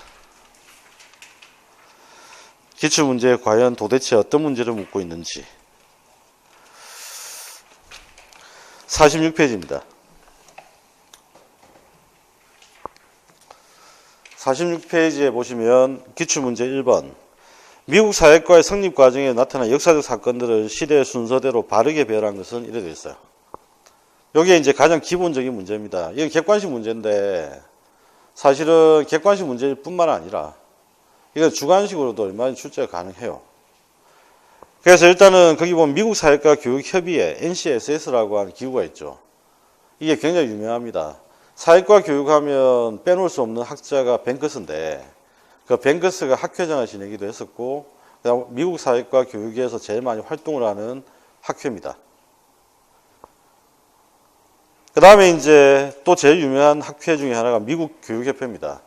기출문제에 과연 도대체 어떤 문제를 묻고 있는지. 46페이지입니다. 46페이지에 보시면 기출문제 1번. 미국 사회과의 성립 과정에 나타난 역사적 사건들을 시대의 순서대로 바르게 배열한 것은 이래 되어 있어요. 여기에 이제 가장 기본적인 문제입니다. 이건 객관식 문제인데 사실은 객관식 문제일 뿐만 아니라 이건 주관식으로도 얼마든지 출제가 가능해요. 그래서 일단은 거기 보면 미국 사회과 교육협의회 NCSS라고 하는 기구가 있죠. 이게 굉장히 유명합니다. 사회과 교육하면 빼놓을 수 없는 학자가 뱅크스인데 그 뱅크스가 학회장을 지내기도 했었고 미국 사회과 교육에서 제일 많이 활동을 하는 학회입니다. 그 다음에 이제 또 제일 유명한 학회 중에 하나가 미국 교육협회입니다.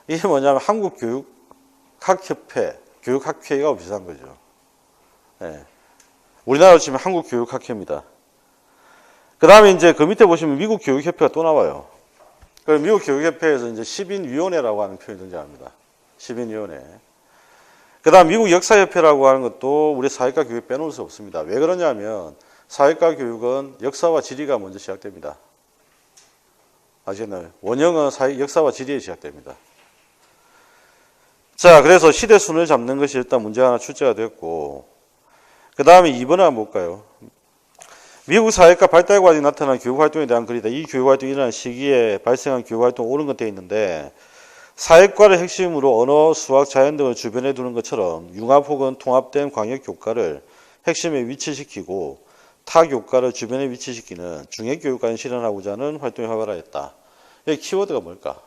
이게 뭐냐면 한국교육학협회, 교육학회가 비슷한 거죠. 네. 우리나라로 치면 한국교육학회입니다. 그 다음에 이제 그 밑에 보시면 미국 교육협회가 또 나와요. 그럼 미국 교육협회에서 이제 10인위원회라고 하는 표현이 등장합니다. 10인위원회. 그 다음 미국 역사협회라고 하는 것도 우리 사회과 교육에 빼놓을 수 없습니다. 왜 그러냐면 사회과 교육은 역사와 지리가 먼저 시작됩니다. 아시겠나요? 원형은 역사와 지리에 시작됩니다. 자, 그래서 시대순을 잡는 것이 일단 문제가 하나 출제가 됐고, 그 다음에 2번을 한번 볼까요? 미국 사회과 발달 과정에 나타난 교육활동에 대한 글이다. 이 교육활동이 일어난 시기에 발생한 교육활동 옳은 것 되어 있는데, 사회과를 핵심으로 언어, 수학, 자연 등을 주변에 두는 것처럼 융합 혹은 통합된 광역교과를 핵심에 위치시키고 타교과를 주변에 위치시키는 중해교육과를 실현하고자 하는 활동이 활발하였다. 여기 키워드가 뭘까?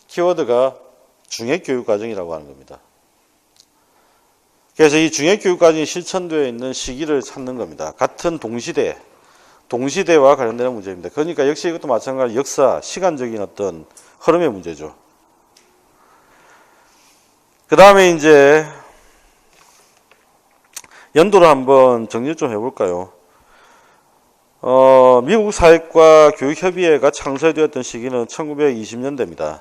키워드가 중해교육과정이라고 하는 겁니다. 그래서 이 중해교육과정이 실천되어 있는 시기를 찾는 겁니다. 같은 동시대와 관련되는 문제입니다. 그러니까 역시 이것도 마찬가지로 역사, 시간적인 어떤 흐름의 문제죠. 그 다음에 이제 연도를 한번 정리를 좀 해볼까요? 미국 사회과 교육협의회가 창설되었던 시기는 1920년대입니다.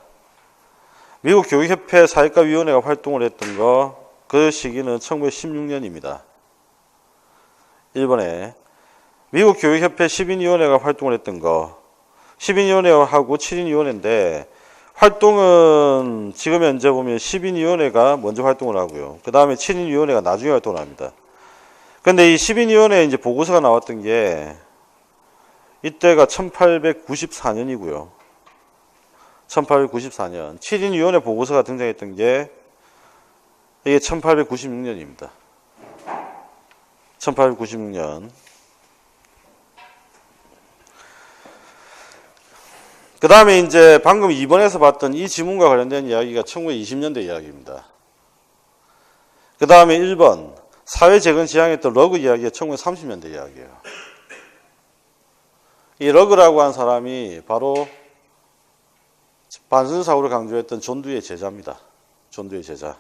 미국 교육협회 사회과위원회가 활동을 했던 그 시기는 1916년입니다. 1번에 미국 교육협회 10인위원회가 활동을 했던 10인위원회하고 7인위원회인데 활동은 지금 현재 보면 10인위원회가 먼저 활동을 하고요. 그 다음에 7인위원회가 나중에 활동을 합니다. 근데 이 10인위원회에 이제 보고서가 나왔던 게 이때가 1894년이고요. 1894년. 7인위원회 보고서가 등장했던 게 이게 1896년입니다. 1896년. 그 다음에 이제 방금 2번에서 봤던 이 지문과 관련된 이야기가 1920년대 이야기입니다. 그 다음에 1번 사회재건 지향했던 러그 이야기가 1930년대 이야기예요. 이 러그라고 한 사람이 바로 반선사고를 강조했던 존 두의 제자입니다. 존 두의 제자.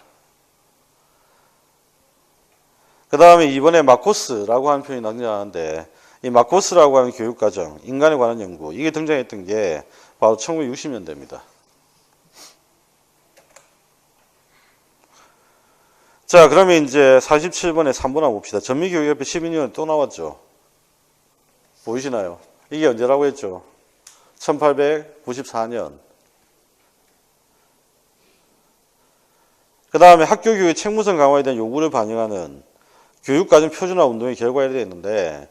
그 다음에 이번에 마코스라고 하는 표현이 등장하는데 이 마코스라고 하는 교육과정, 인간에 관한 연구, 이게 등장했던 게 바로 1960년대입니다. 자, 그러면 이제 47번에 3번 한번 봅시다. 전미교육협회 12년에 또 나왔죠. 보이시나요? 이게 언제라고 했죠? 1894년. 그 다음에 학교교육 책무성 강화에 대한 요구를 반영하는 교육과정 표준화 운동의 결과에 대했는데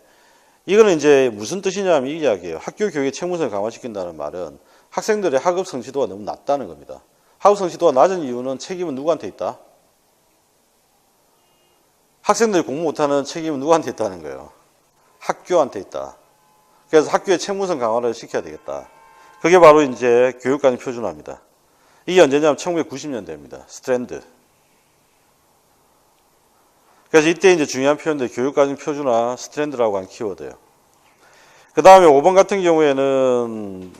이거는 이제 무슨 뜻이냐면 이 이야기예요. 학교 교육의 책무성을 강화시킨다는 말은 학생들의 학업 성취도가 너무 낮다는 겁니다. 학업 성취도가 낮은 이유는 책임은 누구한테 있다? 학생들이 공부 못하는 책임은 누구한테 있다는 거예요? 학교한테 있다. 그래서 학교의 책무성 강화를 시켜야 되겠다. 그게 바로 이제 교육관리 표준화입니다. 이게 언제냐면 1990년대입니다. 스트랜드. 그래서 이때 이제 중요한 표현들 교육관리 표준화, 스트랜드라고 하는 키워드예요. 그 다음에 5번 같은 경우에는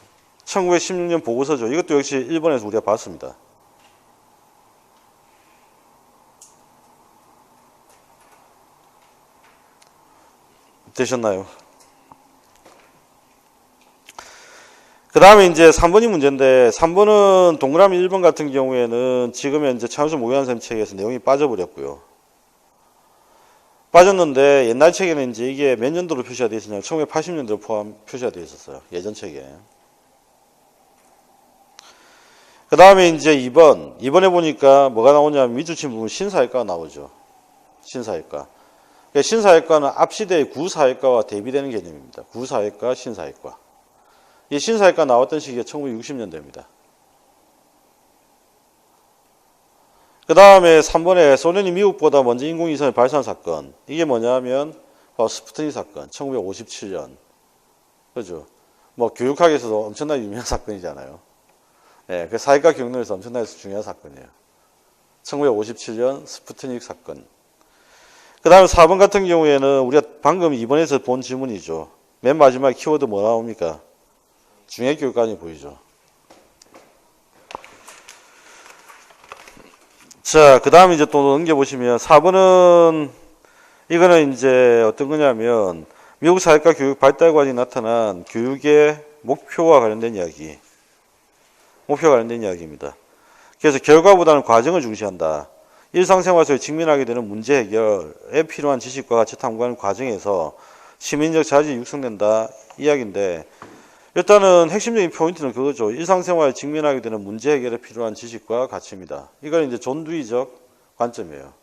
1916년 보고서죠. 이것도 역시 일본에서 우리가 봤습니다. 되셨나요? 그 다음에 이제 3번이 문제인데 3번은 동그라미 1번 같은 경우에는 지금 현재 차우수 모의고사 책에서 내용이 빠져버렸고요. 빠졌는데 옛날 책에는 이제 이게 몇 년도로 표시가 되어 있었냐면 1980년도로 표시가 되어 있었어요. 예전 책에. 그 다음에 이제 2번에 보니까 뭐가 나오냐면 미주침 부분 신사회과가 나오죠. 신사회과. 신사회과는 앞시대의 구사회과와 대비되는 개념입니다. 구사회과, 신사회과. 이 신사회과 나왔던 시기가 1960년대입니다. 그 다음에 3번에 소련이 미국보다 먼저 인공위성을 발사한 사건. 이게 뭐냐면 스푸트닉 사건, 1957년. 그죠? 뭐 교육학에서도 엄청나게 유명한 사건이잖아요. 그 사회과 경로에서 엄청나게 중요한 사건이에요. 1957년 스푸트닉 사건. 그 다음에 4번 같은 경우에는 우리가 방금 2번에서 본 질문이죠. 맨 마지막 키워드 뭐 나옵니까? 중해교육관이 보이죠. 자, 그 다음에 이제 또 넘겨보시면 4번은 이거는 이제 어떤 거냐면 미국 사회과 교육 발달관이 나타난 교육의 목표와 관련된 이야기. 목표와 관련된 이야기입니다. 그래서 결과보다는 과정을 중시한다. 일상생활 속에 직면하게 되는 문제 해결에 필요한 지식과 가치 탐구하는 과정에서 시민적 자질이 육성된다 이야기인데 일단은 핵심적인 포인트는 그거죠. 일상생활에 직면하게 되는 문제 해결에 필요한 지식과 가치입니다. 이건 이제 존두이적 관점이에요.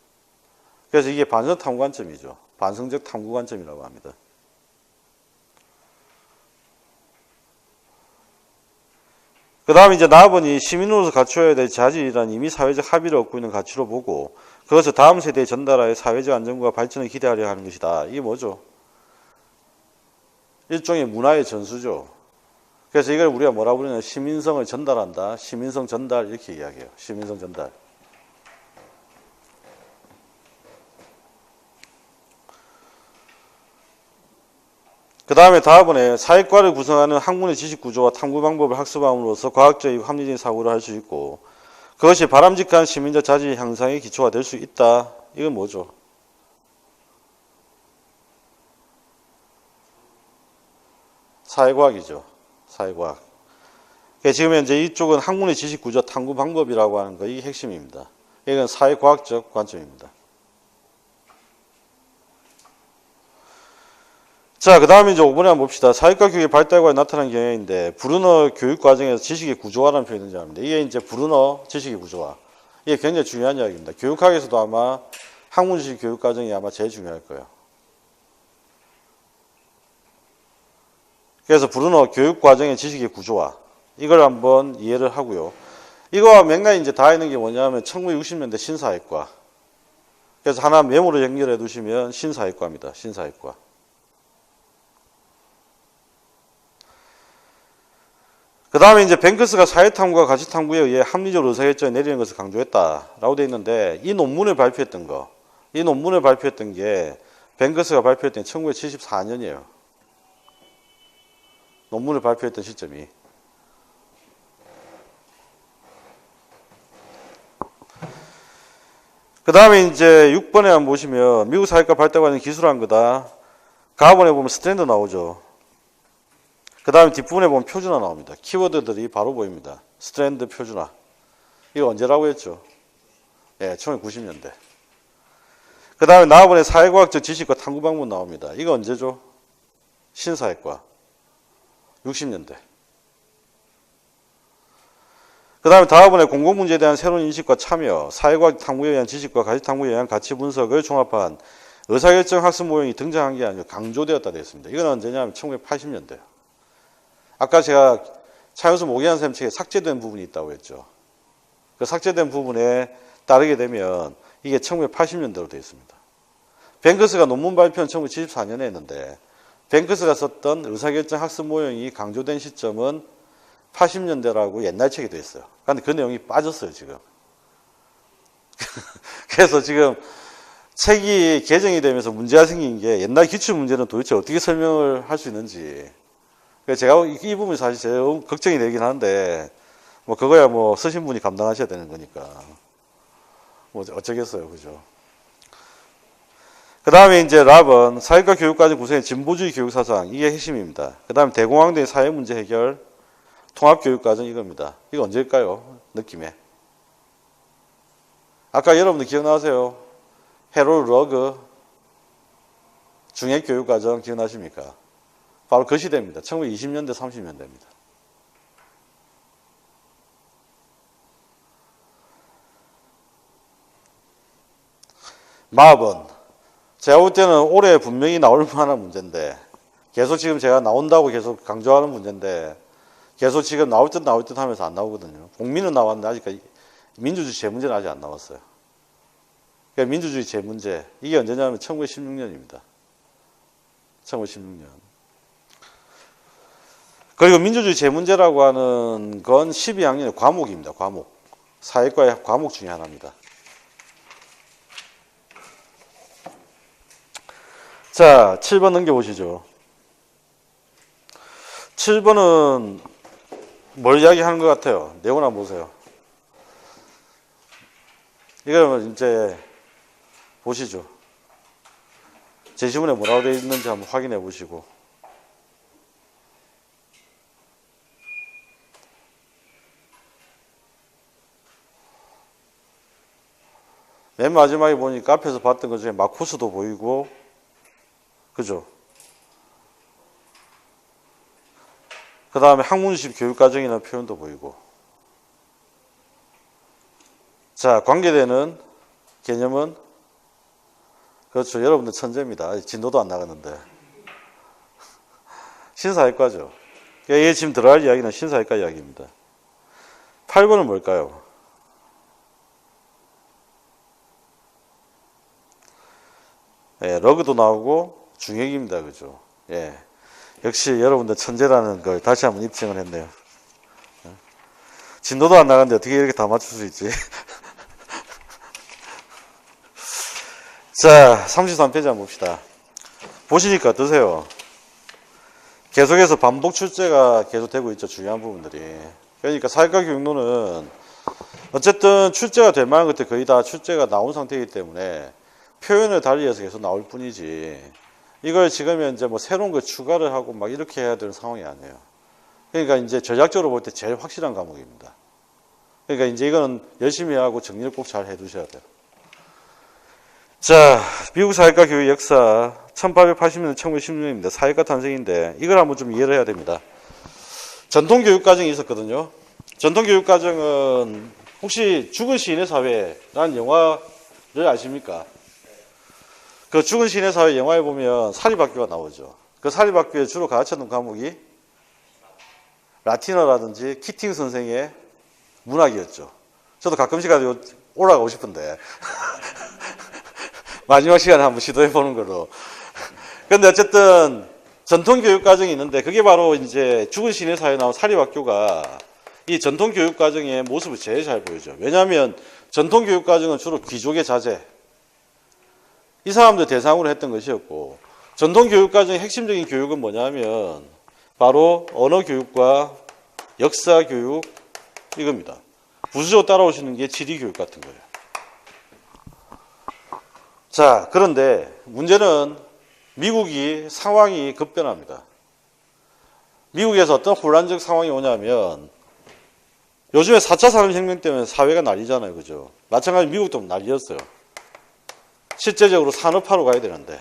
그래서 이게 반성 탐구 관점이죠. 반성적 탐구 관점이라고 합니다. 그 다음에 이제 4번이 시민으로서 갖춰야 될 자질이란 이미 사회적 합의를 얻고 있는 가치로 보고 그것을 다음 세대에 전달하여 사회적 안정과 발전을 기대하려 하는 것이다. 이게 뭐죠? 일종의 문화의 전수죠. 그래서 이걸 우리가 뭐라 부르냐면 시민성을 전달한다. 시민성 전달 이렇게 이야기해요. 시민성 전달. 그 다음에 다음번에 사회과를 구성하는 학문의 지식구조와 탐구 방법을 학습함으로써 과학적이고 합리적인 사고를 할 수 있고 그것이 바람직한 시민적 자질 향상의 기초가 될 수 있다. 이건 뭐죠? 사회과학이죠. 사회과학. 지금 현재 이쪽은 학문의 지식구조 탐구 방법이라고 하는 거 이게 핵심입니다. 이건 사회과학적 관점입니다. 자, 그 다음에 이제 5번에 한번 봅시다. 사회과 교육의 발달과에 나타난 경향인데, 브루너 교육 과정에서 지식의 구조화라는 표현을 사용합니다. 이게 이제 브루너 지식의 구조화. 이게 굉장히 중요한 이야기입니다. 교육학에서도 아마 학문 지식 교육 과정이 아마 제일 중요할 거예요. 그래서 브루너 교육 과정의 지식의 구조화. 이걸 한번 이해를 하고요. 이거와 맥락이 이제 다 있는 게 뭐냐면 1960년대 신사회과. 그래서 하나 메모로 연결해 두시면 신사회과입니다. 신사회과. 그 다음에 이제 뱅크스가 사회탐구와 가치탐구에 의해 합리적 의사결정을 내리는 것을 강조했다라고 되어 있는데 이 논문을 발표했던 거, 이 논문을 발표했던 게 뱅크스가 발표했던 게 1974년이에요. 논문을 발표했던 시점이. 그 다음에 이제 6번에 한번 보시면 미국 사회과 발달과는 기술한 거다. 가번에 보면 스탠드 나오죠. 그 다음에 뒷부분에 보면 표준화 나옵니다. 키워드들이 바로 보입니다. 스트랜드 표준화. 이거 언제라고 했죠? 예, 1990년대. 그 다음에 나와번에 사회과학적 지식과 탐구 방법 나옵니다. 이거 언제죠? 신사회과. 60년대. 그 다음에 다음번에 공공문제에 대한 새로운 인식과 참여, 사회과학 탐구에 의한 지식과 가치탐구에 의한 가치 분석을 종합한 의사결정 학습 모형이 등장한 게 아니고 강조되었다 되어 있습니다. 이건 언제냐면 1980년대예요. 아까 제가 차윤수 모기한 쌤 책에 삭제된 부분이 있다고 했죠. 그 삭제된 부분에 따르게 되면 이게 1980년대로 되어 있습니다. 뱅크스가 논문 발표는 1974년에 했는데 뱅크스가 썼던 의사결정 학습 모형이 강조된 시점은 80년대라고 옛날 책이 돼 있어요. 그런데 그 내용이 빠졌어요, 지금. 그래서 지금 책이 개정이 되면서 문제가 생긴 게 옛날 기출문제는 도대체 어떻게 설명을 할 수 있는지. 그래서 제가 이 부분이 사실 제일 걱정이 되긴 하는데, 뭐 그거야 뭐 쓰신 분이 감당하셔야 되는 거니까. 뭐 어쩌겠어요, 그죠? 그 다음에 이제 랍은 사회과 교육과정 구성의 진보주의 교육사상, 이게 핵심입니다. 그 다음에 대공황대의 사회문제 해결, 통합교육과정 이겁니다. 이거 언제일까요? 느낌에. 아까 여러분들 기억나세요? 해롤 러그 중액교육과정 기억나십니까? 바로 그 시대입니다. 1920년대, 30년대입니다. 마업은 제가 볼 때는 올해 분명히 나올 만한 문제인데 계속 지금 제가 나온다고 계속 강조하는 문제인데 계속 지금 나올 듯 하면서 안 나오거든요. 공민은 나왔는데 아직까지 민주주의 제문제는 아직 안 나왔어요. 그러니까 민주주의 제문제 이게 언제냐면 1916년입니다. 1916년. 그리고 민주주의 제문제라고 하는 건 12학년의 과목입니다. 과목. 사회과의 과목 중에 하나입니다. 자, 7번 넘겨보시죠. 7번은 뭘 이야기하는 것 같아요? 내용 한번 보세요. 이거는 이제 보시죠. 제시문에 뭐라고 되어 있는지 한번 확인해 보시고. 맨 마지막에 보니까 앞에서 봤던 것 중에 마쿠스도 보이고, 그죠? 그 다음에 학문식 교육과정이라는 표현도 보이고. 자, 관계되는 개념은, 그렇죠. 여러분들 천재입니다. 아직 진도도 안 나갔는데. 신사회과죠. 이게 지금 들어갈 이야기는 신사회과 이야기입니다. 8번은 뭘까요? 예, 러그도 나오고, 중액입니다. 그죠? 예. 역시 여러분들 천재라는 걸 다시 한번 입증을 했네요. 진도도 안 나갔는데 어떻게 이렇게 다 맞출 수 있지? 자, 33페이지 한번 봅시다. 보시니까 어떠세요? 계속해서 반복 출제가 계속되고 있죠. 중요한 부분들이. 그러니까 사회과 교육론은 어쨌든 출제가 될 만한 것들 거의 다 출제가 나온 상태이기 때문에 표현을 달리해서 계속 나올 뿐이지 이걸 지금 현재 뭐 새로운 걸 추가를 하고 막 이렇게 해야 되는 상황이 아니에요. 그러니까 이제 전략적으로 볼 때 제일 확실한 과목입니다. 그러니까 이제 이거는 열심히 하고 정리를 꼭 잘 해두셔야 돼요. 자, 미국 사회과 교육 역사 1880년대 1916년입니다. 사회과 탄생인데 이걸 한번 좀 이해를 해야 됩니다. 전통교육과정이 있었거든요. 전통교육과정은 혹시 죽은 시인의 사회라는 영화를 아십니까? 그 죽은 시인의 사회 영화에 보면 사립학교가 나오죠. 그 사립학교에 주로 가르쳤던 과목이 라틴어라든지 키팅 선생의 문학이었죠. 저도 가끔씩 가지고 올라가고 싶은데 마지막 시간에 한번 시도해 보는 걸로. 근데 어쨌든 전통교육과정이 있는데 그게 바로 이제 죽은 시인의 사회에 나온 사립학교가 이 전통교육과정의 모습을 제일 잘 보여줘요. 왜냐하면 전통교육과정은 주로 귀족의 자제 이 사람들 대상으로 했던 것이었고 전통교육과정의 핵심적인 교육은 뭐냐면 바로 언어교육과 역사교육 이겁니다. 부수적으로 따라오시는 게 지리교육 같은 거예요. 자, 그런데 문제는 미국이 상황이 급변합니다. 미국에서 어떤 혼란적 상황이 오냐면 요즘에 4차 산업혁명 때문에 사회가 난리잖아요. 그죠? 마찬가지로 미국도 난리였어요. 실제적으로 산업화로 가야 되는데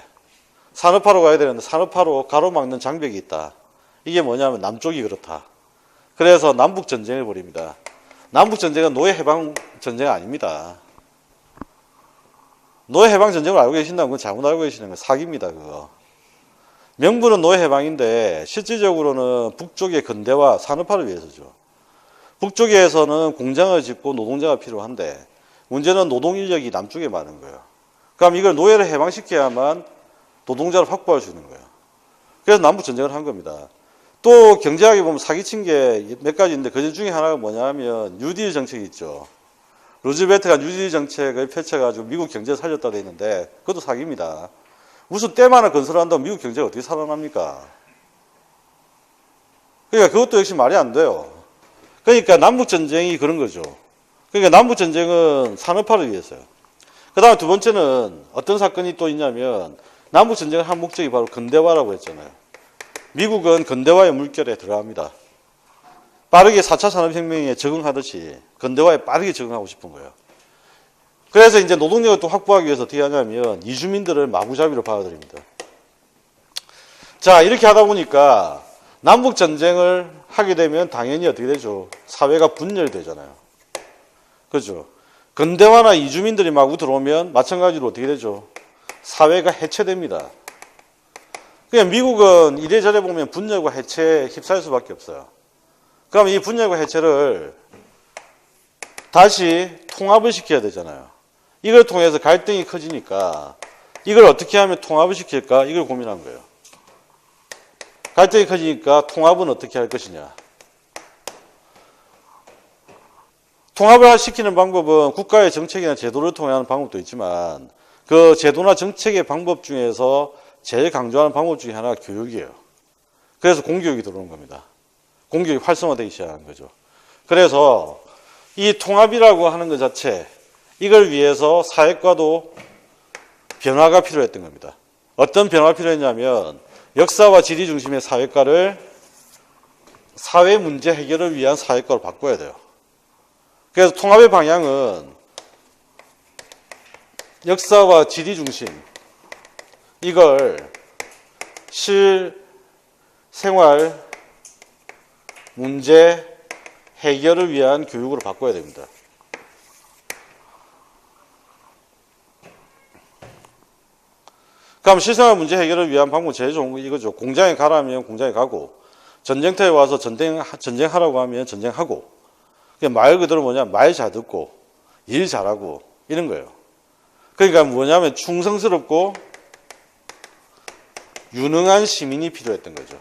산업화로 가로막는 장벽이 있다. 이게 뭐냐면 남쪽이 그렇다. 그래서 남북전쟁을 벌입니다. 남북전쟁은 노예해방전쟁 아닙니다. 노예해방전쟁을 알고 계신다면 그건 잘못 알고 계시는 거예요. 사기입니다. 그거. 명분은 노예해방인데 실질적으로는 북쪽의 근대화 산업화를 위해서죠. 북쪽에서는 공장을 짓고 노동자가 필요한데 문제는 노동인력이 남쪽에 많은 거예요. 그럼 이걸 노예를 해방시켜야만 노동자를 확보할 수 있는 거예요. 그래서 남북전쟁을 한 겁니다. 또 경제학에 보면 사기친 게 몇 가지 있는데 그 중에 하나가 뭐냐면 뉴딜 정책이 있죠. 루즈벨트가 뉴딜 정책을 펼쳐가지고 미국 경제를 살렸다 돼 있는데 그것도 사기입니다. 무슨 때만을 건설한다고 미국 경제가 어떻게 살아납니까? 그러니까 그것도 역시 말이 안 돼요. 그러니까 남북전쟁이 그런 거죠. 그러니까 남북전쟁은 산업화를 위해서요. 그 다음에 두 번째는 어떤 사건이 또 있냐면 남북전쟁을 한 목적이 바로 근대화라고 했잖아요. 미국은 근대화의 물결에 들어갑니다. 빠르게 4차 산업혁명에 적응하듯이 근대화에 빠르게 적응하고 싶은 거예요. 그래서 이제 노동력을 또 확보하기 위해서 어떻게 하냐면 이주민들을 마구잡이로 받아들입니다. 자, 이렇게 하다 보니까 남북전쟁을 하게 되면 당연히 어떻게 되죠? 사회가 분열되잖아요. 그죠? 근대화나 이주민들이 마구 들어오면 마찬가지로 어떻게 되죠? 사회가 해체됩니다. 그냥 미국은 이래저래 보면 분열과 해체에 휩싸일 수밖에 없어요. 그럼 이 분열과 해체를 다시 통합을 시켜야 되잖아요. 이걸 통해서 갈등이 커지니까 이걸 어떻게 하면 통합을 시킬까? 이걸 고민한 거예요. 갈등이 커지니까 통합은 어떻게 할 것이냐. 통합을 시키는 방법은 국가의 정책이나 제도를 통해 하는 방법도 있지만 그 제도나 정책의 방법 중에서 제일 강조하는 방법 중에 하나가 교육이에요. 그래서 공교육이 들어오는 겁니다. 공교육이 활성화되기 시작한 거죠. 그래서 이 통합이라고 하는 것 자체, 이걸 위해서 사회과도 변화가 필요했던 겁니다. 어떤 변화가 필요했냐면 역사와 지리 중심의 사회과를 사회 문제 해결을 위한 사회과로 바꿔야 돼요. 그래서 통합의 방향은 역사와 지리 중심, 이걸 실생활 문제 해결을 위한 교육으로 바꿔야 됩니다. 그럼 실생활 문제 해결을 위한 방법 제일 좋은 거 이거죠. 공장에 가라면 공장에 가고, 전쟁터에 와서 전쟁하라고 하면 전쟁하고, 말 그대로 뭐냐, 말 잘 듣고, 일 잘하고, 이런 거예요. 그러니까 뭐냐면 충성스럽고 유능한 시민이 필요했던 거죠.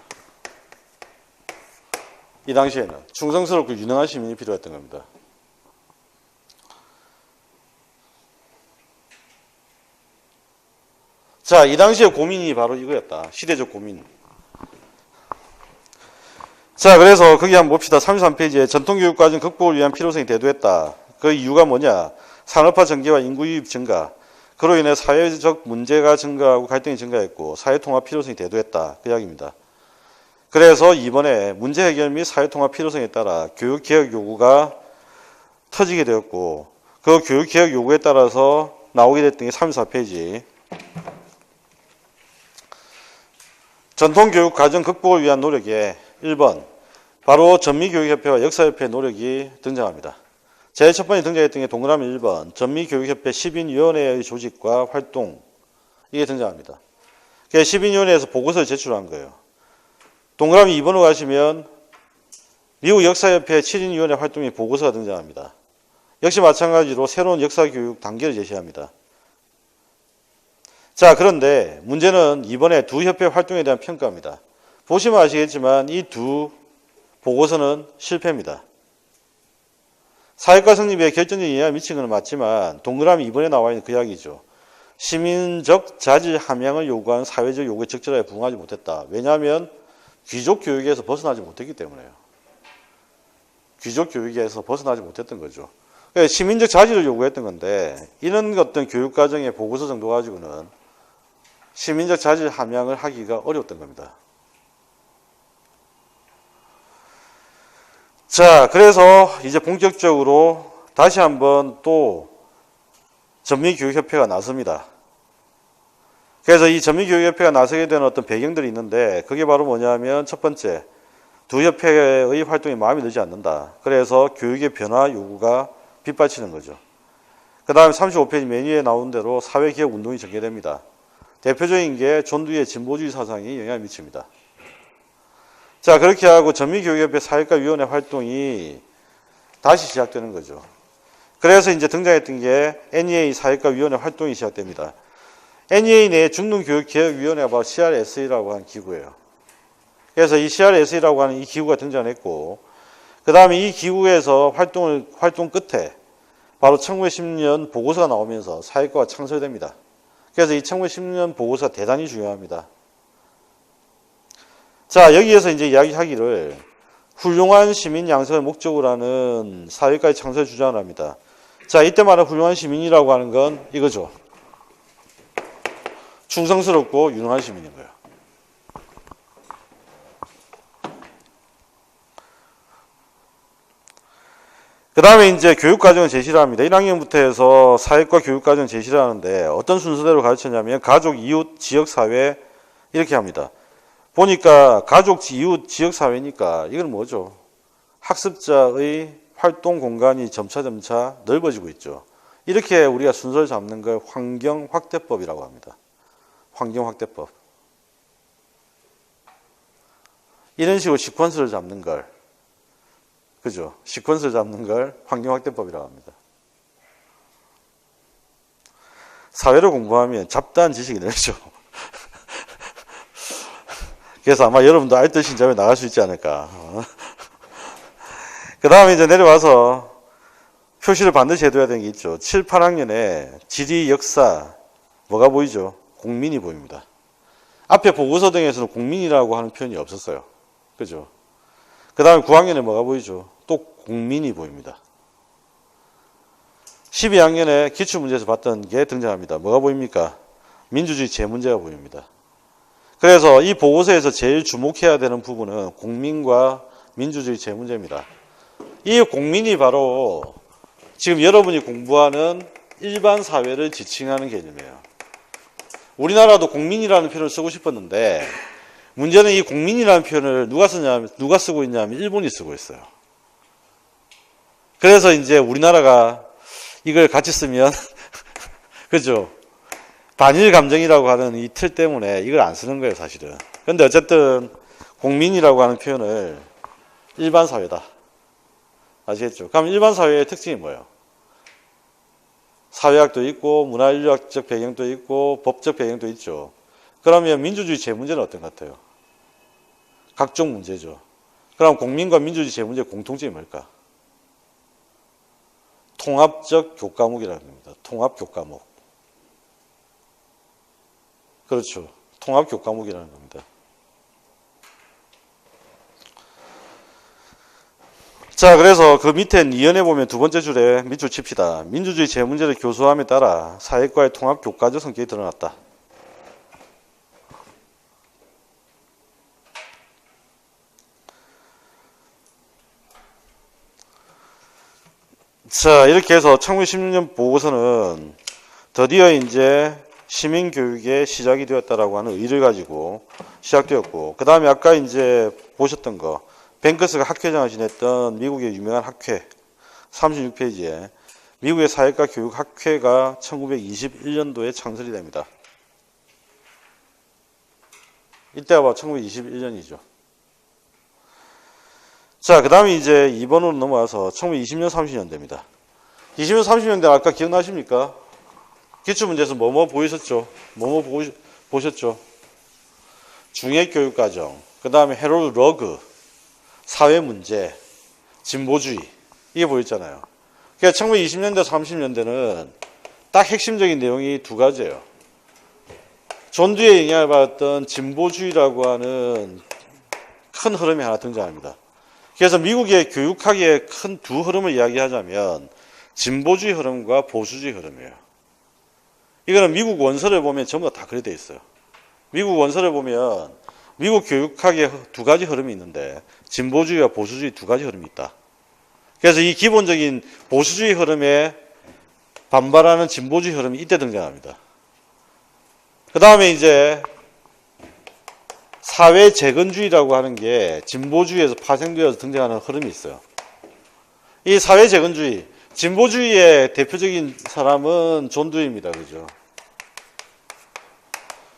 이 당시에는 충성스럽고 유능한 시민이 필요했던 겁니다. 자, 이 당시의 고민이 바로 이거였다. 시대적 고민. 자, 그래서 거기 한번 봅시다. 33페이지에 전통교육과정 극복을 위한 필요성이 대두했다. 그 이유가 뭐냐? 산업화 전개와 인구 유입 증가. 그로 인해 사회적 문제가 증가하고 갈등이 증가했고 사회통합 필요성이 대두했다. 그 이야기입니다. 그래서 이번에 문제 해결 및 사회통합 필요성에 따라 교육개혁 요구가 터지게 되었고 그 교육개혁 요구에 따라서 나오게 됐던 게 34페이지. 전통교육 과정 극복을 위한 노력에 1번 바로 전미교육협회와 역사협회의 노력이 등장합니다. 제일 첫 번째 등장했던 게 동그라미 1번 전미교육협회 10인위원회의 조직과 활동, 이게 등장합니다. 10인위원회에서 보고서를 제출한 거예요. 동그라미 2번으로 가시면 미국 역사협회 7인위원회 활동의 보고서가 등장합니다. 역시 마찬가지로 새로운 역사교육 단계를 제시합니다. 자, 그런데 문제는 이번에 두 협회 활동에 대한 평가입니다. 보시면 아시겠지만 이 두 보고서는 실패입니다. 사회과 성립에 결정적인 영향을 미친 건 맞지만 동그라미 2번에 나와 있는 그 이야기죠. 시민적 자질 함양을 요구하는 사회적 요구에 적절하게 부응하지 못했다. 왜냐하면 귀족 교육에서 벗어나지 못했기 때문에요. 귀족 교육에서 벗어나지 못했던 거죠. 그러니까 시민적 자질을 요구했던 건데 이런 어떤 교육과정의 보고서 정도 가지고는 시민적 자질 함양을 하기가 어려웠던 겁니다. 자, 그래서 이제 본격적으로 다시 한번 또 전미교육협회가 나섭니다. 그래서 이 전미교육협회가 나서게 되는 어떤 배경들이 있는데 그게 바로 뭐냐면 첫 번째, 두 협회의 활동에 마음이 들지 않는다. 그래서 교육의 변화 요구가 빗발치는 거죠. 그 다음에 35페이지 메뉴에 나온 대로 사회개혁 운동이 전개됩니다. 대표적인 게 존두의 진보주의 사상이 영향을 미칩니다. 자, 그렇게 하고 전미교육협회 사회과위원회 활동이 다시 시작되는 거죠. 그래서 이제 등장했던 게 NEA 사회과위원회 활동이 시작됩니다. NEA 내 중등교육개혁위원회가 바로 CRSA라고 하는 기구예요. 그래서 이 CRSA라고 하는 이 기구가 등장했고, 그 다음에 이 기구에서 활동 끝에 바로 1910년 보고서가 나오면서 사회과가 창설됩니다. 그래서 이 1910년 보고서가 대단히 중요합니다. 자, 여기에서 이제 이야기하기를 훌륭한 시민 양성을 목적으로 하는 사회과의 창설 주장을 합니다. 자, 이때 말하는 훌륭한 시민이라고 하는 건 이거죠. 충성스럽고 유능한 시민인 거예요. 그 다음에 이제 교육과정을 제시를 합니다. 1학년부터 해서 사회과 교육과정 제시를 하는데 어떤 순서대로 가르쳤냐면 가족, 이웃, 지역사회 이렇게 합니다. 보니까 가족, 이웃, 지역사회니까 이건 뭐죠? 학습자의 활동 공간이 점차 넓어지고 있죠. 이렇게 우리가 순서를 잡는 걸 환경확대법이라고 합니다. 환경확대법. 이런 식으로 시퀀스를 잡는 걸, 그죠? 시퀀스를 잡는 걸 환경확대법이라고 합니다. 사회를 공부하면 잡다한 지식이 늘죠. 그래서 아마 여러분도 알뜰 신자에 나갈 수 있지 않을까. 그 다음에 이제 내려와서 표시를 반드시 해둬야 되는 게 있죠. 7, 8학년에 지리, 역사, 뭐가 보이죠? 공민이 보입니다. 앞에 보고서 등에서는 공민이라고 하는 표현이 없었어요. 그죠? 그 다음에 9학년에 뭐가 보이죠? 또 공민이 보입니다. 12학년에 기출문제에서 봤던 게 등장합니다. 뭐가 보입니까? 민주주의 제문제가 보입니다. 그래서 이 보고서에서 제일 주목해야 되는 부분은 공민과 민주주의 제문제입니다. 이 공민이 바로 지금 여러분이 공부하는 일반 사회를 지칭하는 개념이에요. 우리나라도 공민이라는 표현을 쓰고 싶었는데 문제는 이 공민이라는 표현을 누가 쓰고 있냐면 일본이 쓰고 있어요. 그래서 이제 우리나라가 이걸 같이 쓰면 그죠? 반일 감정이라고 하는 이 틀 때문에 이걸 안 쓰는 거예요, 사실은. 그런데 어쨌든 공민이라고 하는 표현을 일반 사회다. 아시겠죠? 그럼 일반 사회의 특징이 뭐예요? 사회학도 있고 문화인류학적 배경도 있고 법적 배경도 있죠. 그러면 민주주의 제문제는 어떤 것 같아요? 각종 문제죠. 그럼 공민과 민주주의 제문제의 공통점이 뭘까? 통합적 교과목이라는 겁니다. 통합 교과목. 그렇죠. 통합 교과목이라는 겁니다. 자, 그래서 그 밑에 니은에 보면 두 번째 줄에 밑줄 칩시다. 민주주의 제문제를 교수함에 따라 사회과의 통합 교과적 성격이 드러났다. 자, 이렇게 해서 1916년 보고서는 드디어 이제 시민교육의 시작이 되었다라고 하는 의의를 가지고 시작되었고, 그 다음에 아까 이제 보셨던 거, 뱅크스가 학회장을 지냈던 미국의 유명한 학회, 36페이지에 미국의 사회과 교육 학회가 1921년도에 창설이 됩니다. 이때가 바로 1921년이죠. 자, 그 다음에 이제 2번으로 넘어와서 1920년, 30년대입니다. 20년, 30년대 아까 기억나십니까? 기출문제에서 뭐뭐 보이셨죠? 뭐뭐 보셨죠? 중해교육과정, 그 다음에 해롤드 러그, 사회문제, 진보주의, 이게 보였잖아요. 그러니까 1920년대, 30년대는 딱 핵심적인 내용이 두 가지예요. 존 듀의 영향을 받았던 진보주의라고 하는 큰 흐름이 하나 등장합니다. 그래서 미국의 교육학의 큰 두 흐름을 이야기하자면 진보주의 흐름과 보수주의 흐름이에요. 이거는 미국 원서를 보면 전부 다 그래 돼 있어요. 미국 원서를 보면 미국 교육학의 두 가지 흐름이 있는데 진보주의와 보수주의 두 가지 흐름이 있다. 그래서 이 기본적인 보수주의 흐름에 반발하는 진보주의 흐름이 이때 등장합니다. 그 다음에 이제 사회 재건주의라고 하는 게 진보주의에서 파생되어서 등장하는 흐름이 있어요. 이 사회 재건주의, 진보주의의 대표적인 사람은 존 듀이입니다. 그죠?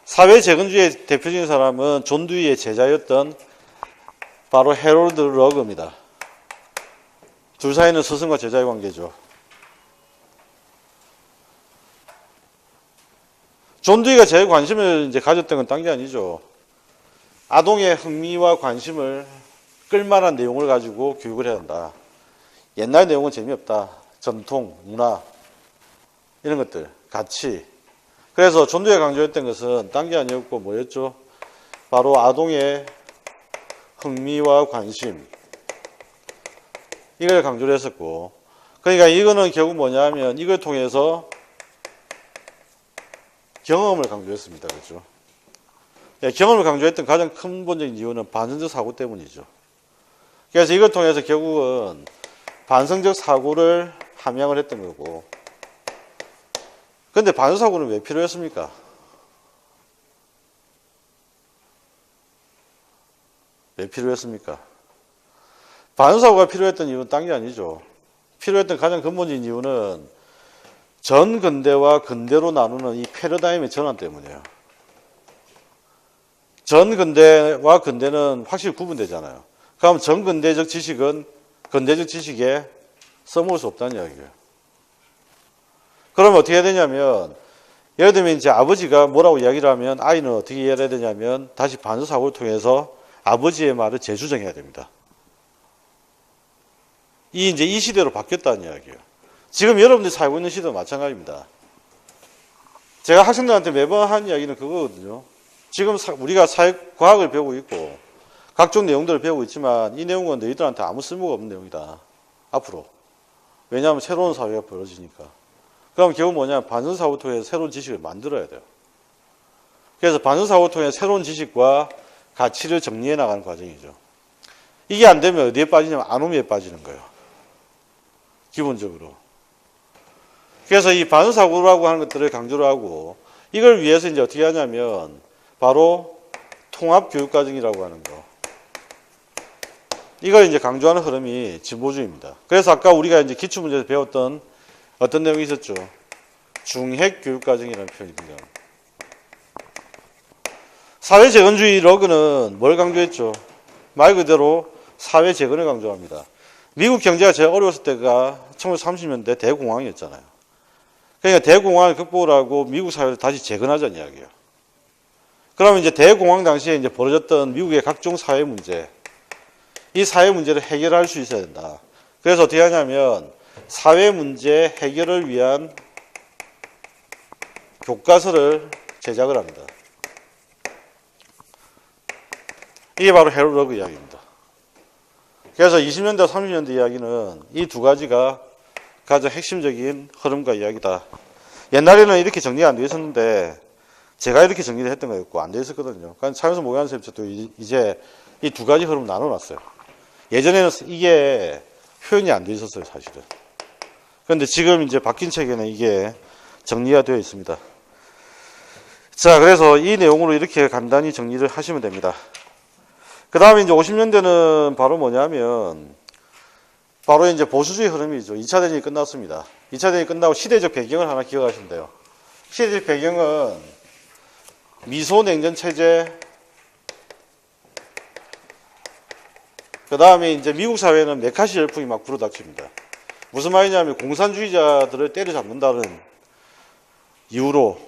사회 재건주의의 대표적인 사람은 존 듀이의 제자였던 바로 해롤드 러그입니다. 둘 사이는 스승과 제자의 관계죠. 존 듀이가 제일 관심을 이제 가졌던 건 딴 게 아니죠. 아동의 흥미와 관심을 끌만한 내용을 가지고 교육을 해야 한다. 옛날 내용은 재미없다. 전통, 문화, 이런 것들, 가치. 그래서 존 듀이가 강조했던 것은 딴 게 아니었고 뭐였죠? 바로 아동의 흥미와 관심. 이걸 강조를 했었고. 그러니까 이거는 결국 뭐냐면 이걸 통해서 경험을 강조했습니다. 그렇죠? 경험을 강조했던 가장 근본적인 이유는 반성적 사고 때문이죠. 그래서 이걸 통해서 결국은 반성적 사고를 함양을 했던 거고. 근데 반성 사고는 왜 필요했습니까? 왜 필요했습니까? 반성 사고가 필요했던 이유는 딴 게 아니죠. 필요했던 가장 근본적인 이유는 전 근대와 근대로 나누는 이 패러다임의 전환 때문이에요. 전 근대와 근대는 확실히 구분되잖아요. 그럼 전 근대적 지식은 근대적 지식에 써먹을 수 없다는 이야기예요. 그러면 어떻게 해야 되냐면, 예를 들면 이제 아버지가 뭐라고 이야기를 하면 아이는 어떻게 이해해야 되냐면 다시 반성 사고를 통해서 아버지의 말을 재수정해야 됩니다. 이제 이 시대로 바뀌었다는 이야기예요. 지금 여러분들이 살고 있는 시대도 마찬가지입니다. 제가 학생들한테 매번 하는 이야기는 그거거든요. 지금 우리가 사회과학을 배우고 있고 각종 내용들을 배우고 있지만 이 내용은 너희들한테 아무 쓸모가 없는 내용이다. 앞으로. 왜냐하면 새로운 사회가 벌어지니까. 그럼 결국 뭐냐면 반성사고를 통해서 새로운 지식을 만들어야 돼요. 그래서 반성사고를 통해 새로운 지식과 가치를 정리해 나가는 과정이죠. 이게 안 되면 어디에 빠지냐면 아노미에 빠지는 거예요. 기본적으로. 그래서 이 반성사고라고 하는 것들을 강조를 하고 이걸 위해서 이제 어떻게 하냐면 바로 통합교육과정이라고 하는 거. 이걸 이제 강조하는 흐름이 진보주의입니다. 그래서 아까 우리가 이제 기출문제에서 배웠던 어떤 내용이 있었죠? 중핵교육과정이라는 표현입니다. 사회재건주의 러그는 뭘 강조했죠? 말 그대로 사회재건을 강조합니다. 미국 경제가 제일 어려웠을 때가 1930년대 대공황이었잖아요. 그러니까 대공황을 극복을 하고 미국 사회를 다시 재건하자는 이야기예요. 그러면 이제 대공황 당시에 이제 벌어졌던 미국의 각종 사회 문제, 이 사회 문제를 해결할 수 있어야 된다. 그래서 어떻게 하냐면 사회 문제 해결을 위한 교과서를 제작을 합니다. 이게 바로 해롤 러그 이야기입니다. 그래서 20년대, 30년대 이야기는 이 두 가지가 가장 핵심적인 흐름과 이야기다. 옛날에는 이렇게 정리가 안 되어 있었는데 제가 이렇게 정리를 했던 거였고 안 되어 있었거든요. 그러니까 차영선 모의한 선생님도 이제 이 두 가지 흐름 나눠놨어요. 예전에는 이게 표현이 안 되어 있었어요, 사실은. 그런데 지금 이제 바뀐 책에는 이게 정리가 되어 있습니다. 자, 그래서 이 내용으로 이렇게 간단히 정리를 하시면 됩니다. 그 다음에 이제 50년대는 바로 뭐냐면, 바로 이제 보수주의 흐름이죠. 2차 대전이 끝났습니다. 2차 대전이 끝나고 시대적 배경을 하나 기억하시면 돼요. 시대적 배경은 미소냉전 체제, 그 다음에 이제 미국 사회는 메카시 열풍이 막 불어닥칩니다. 무슨 말이냐면 공산주의자들을 때려잡는다는 이유로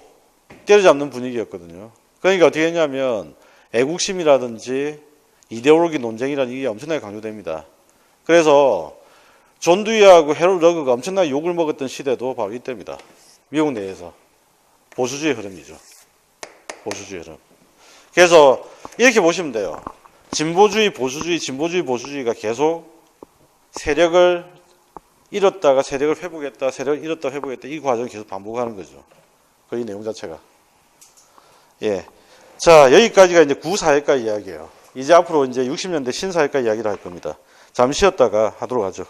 때려잡는 분위기였거든요. 그러니까 어떻게 했냐면 애국심이라든지 이데올로기 논쟁이라는 게 엄청나게 강조됩니다. 그래서 존 듀이하고 해롤 러그가 엄청나게 욕을 먹었던 시대도 바로 이때입니다. 미국 내에서. 보수주의 흐름이죠. 보수주의 흐름. 그래서 이렇게 보시면 돼요. 진보주의, 보수주의, 진보주의, 보수주의가 계속 세력을 잃었다가 세력을 회복했다, 세력을 잃었다, 회복했다, 이 과정을 계속 반복하는 거죠. 그 이 내용 자체가. 예. 자, 여기까지가 이제 구사회과 이야기예요. 이제 앞으로 이제 60년대 신사회과 이야기를 할 겁니다. 잠시 쉬었다가 하도록 하죠.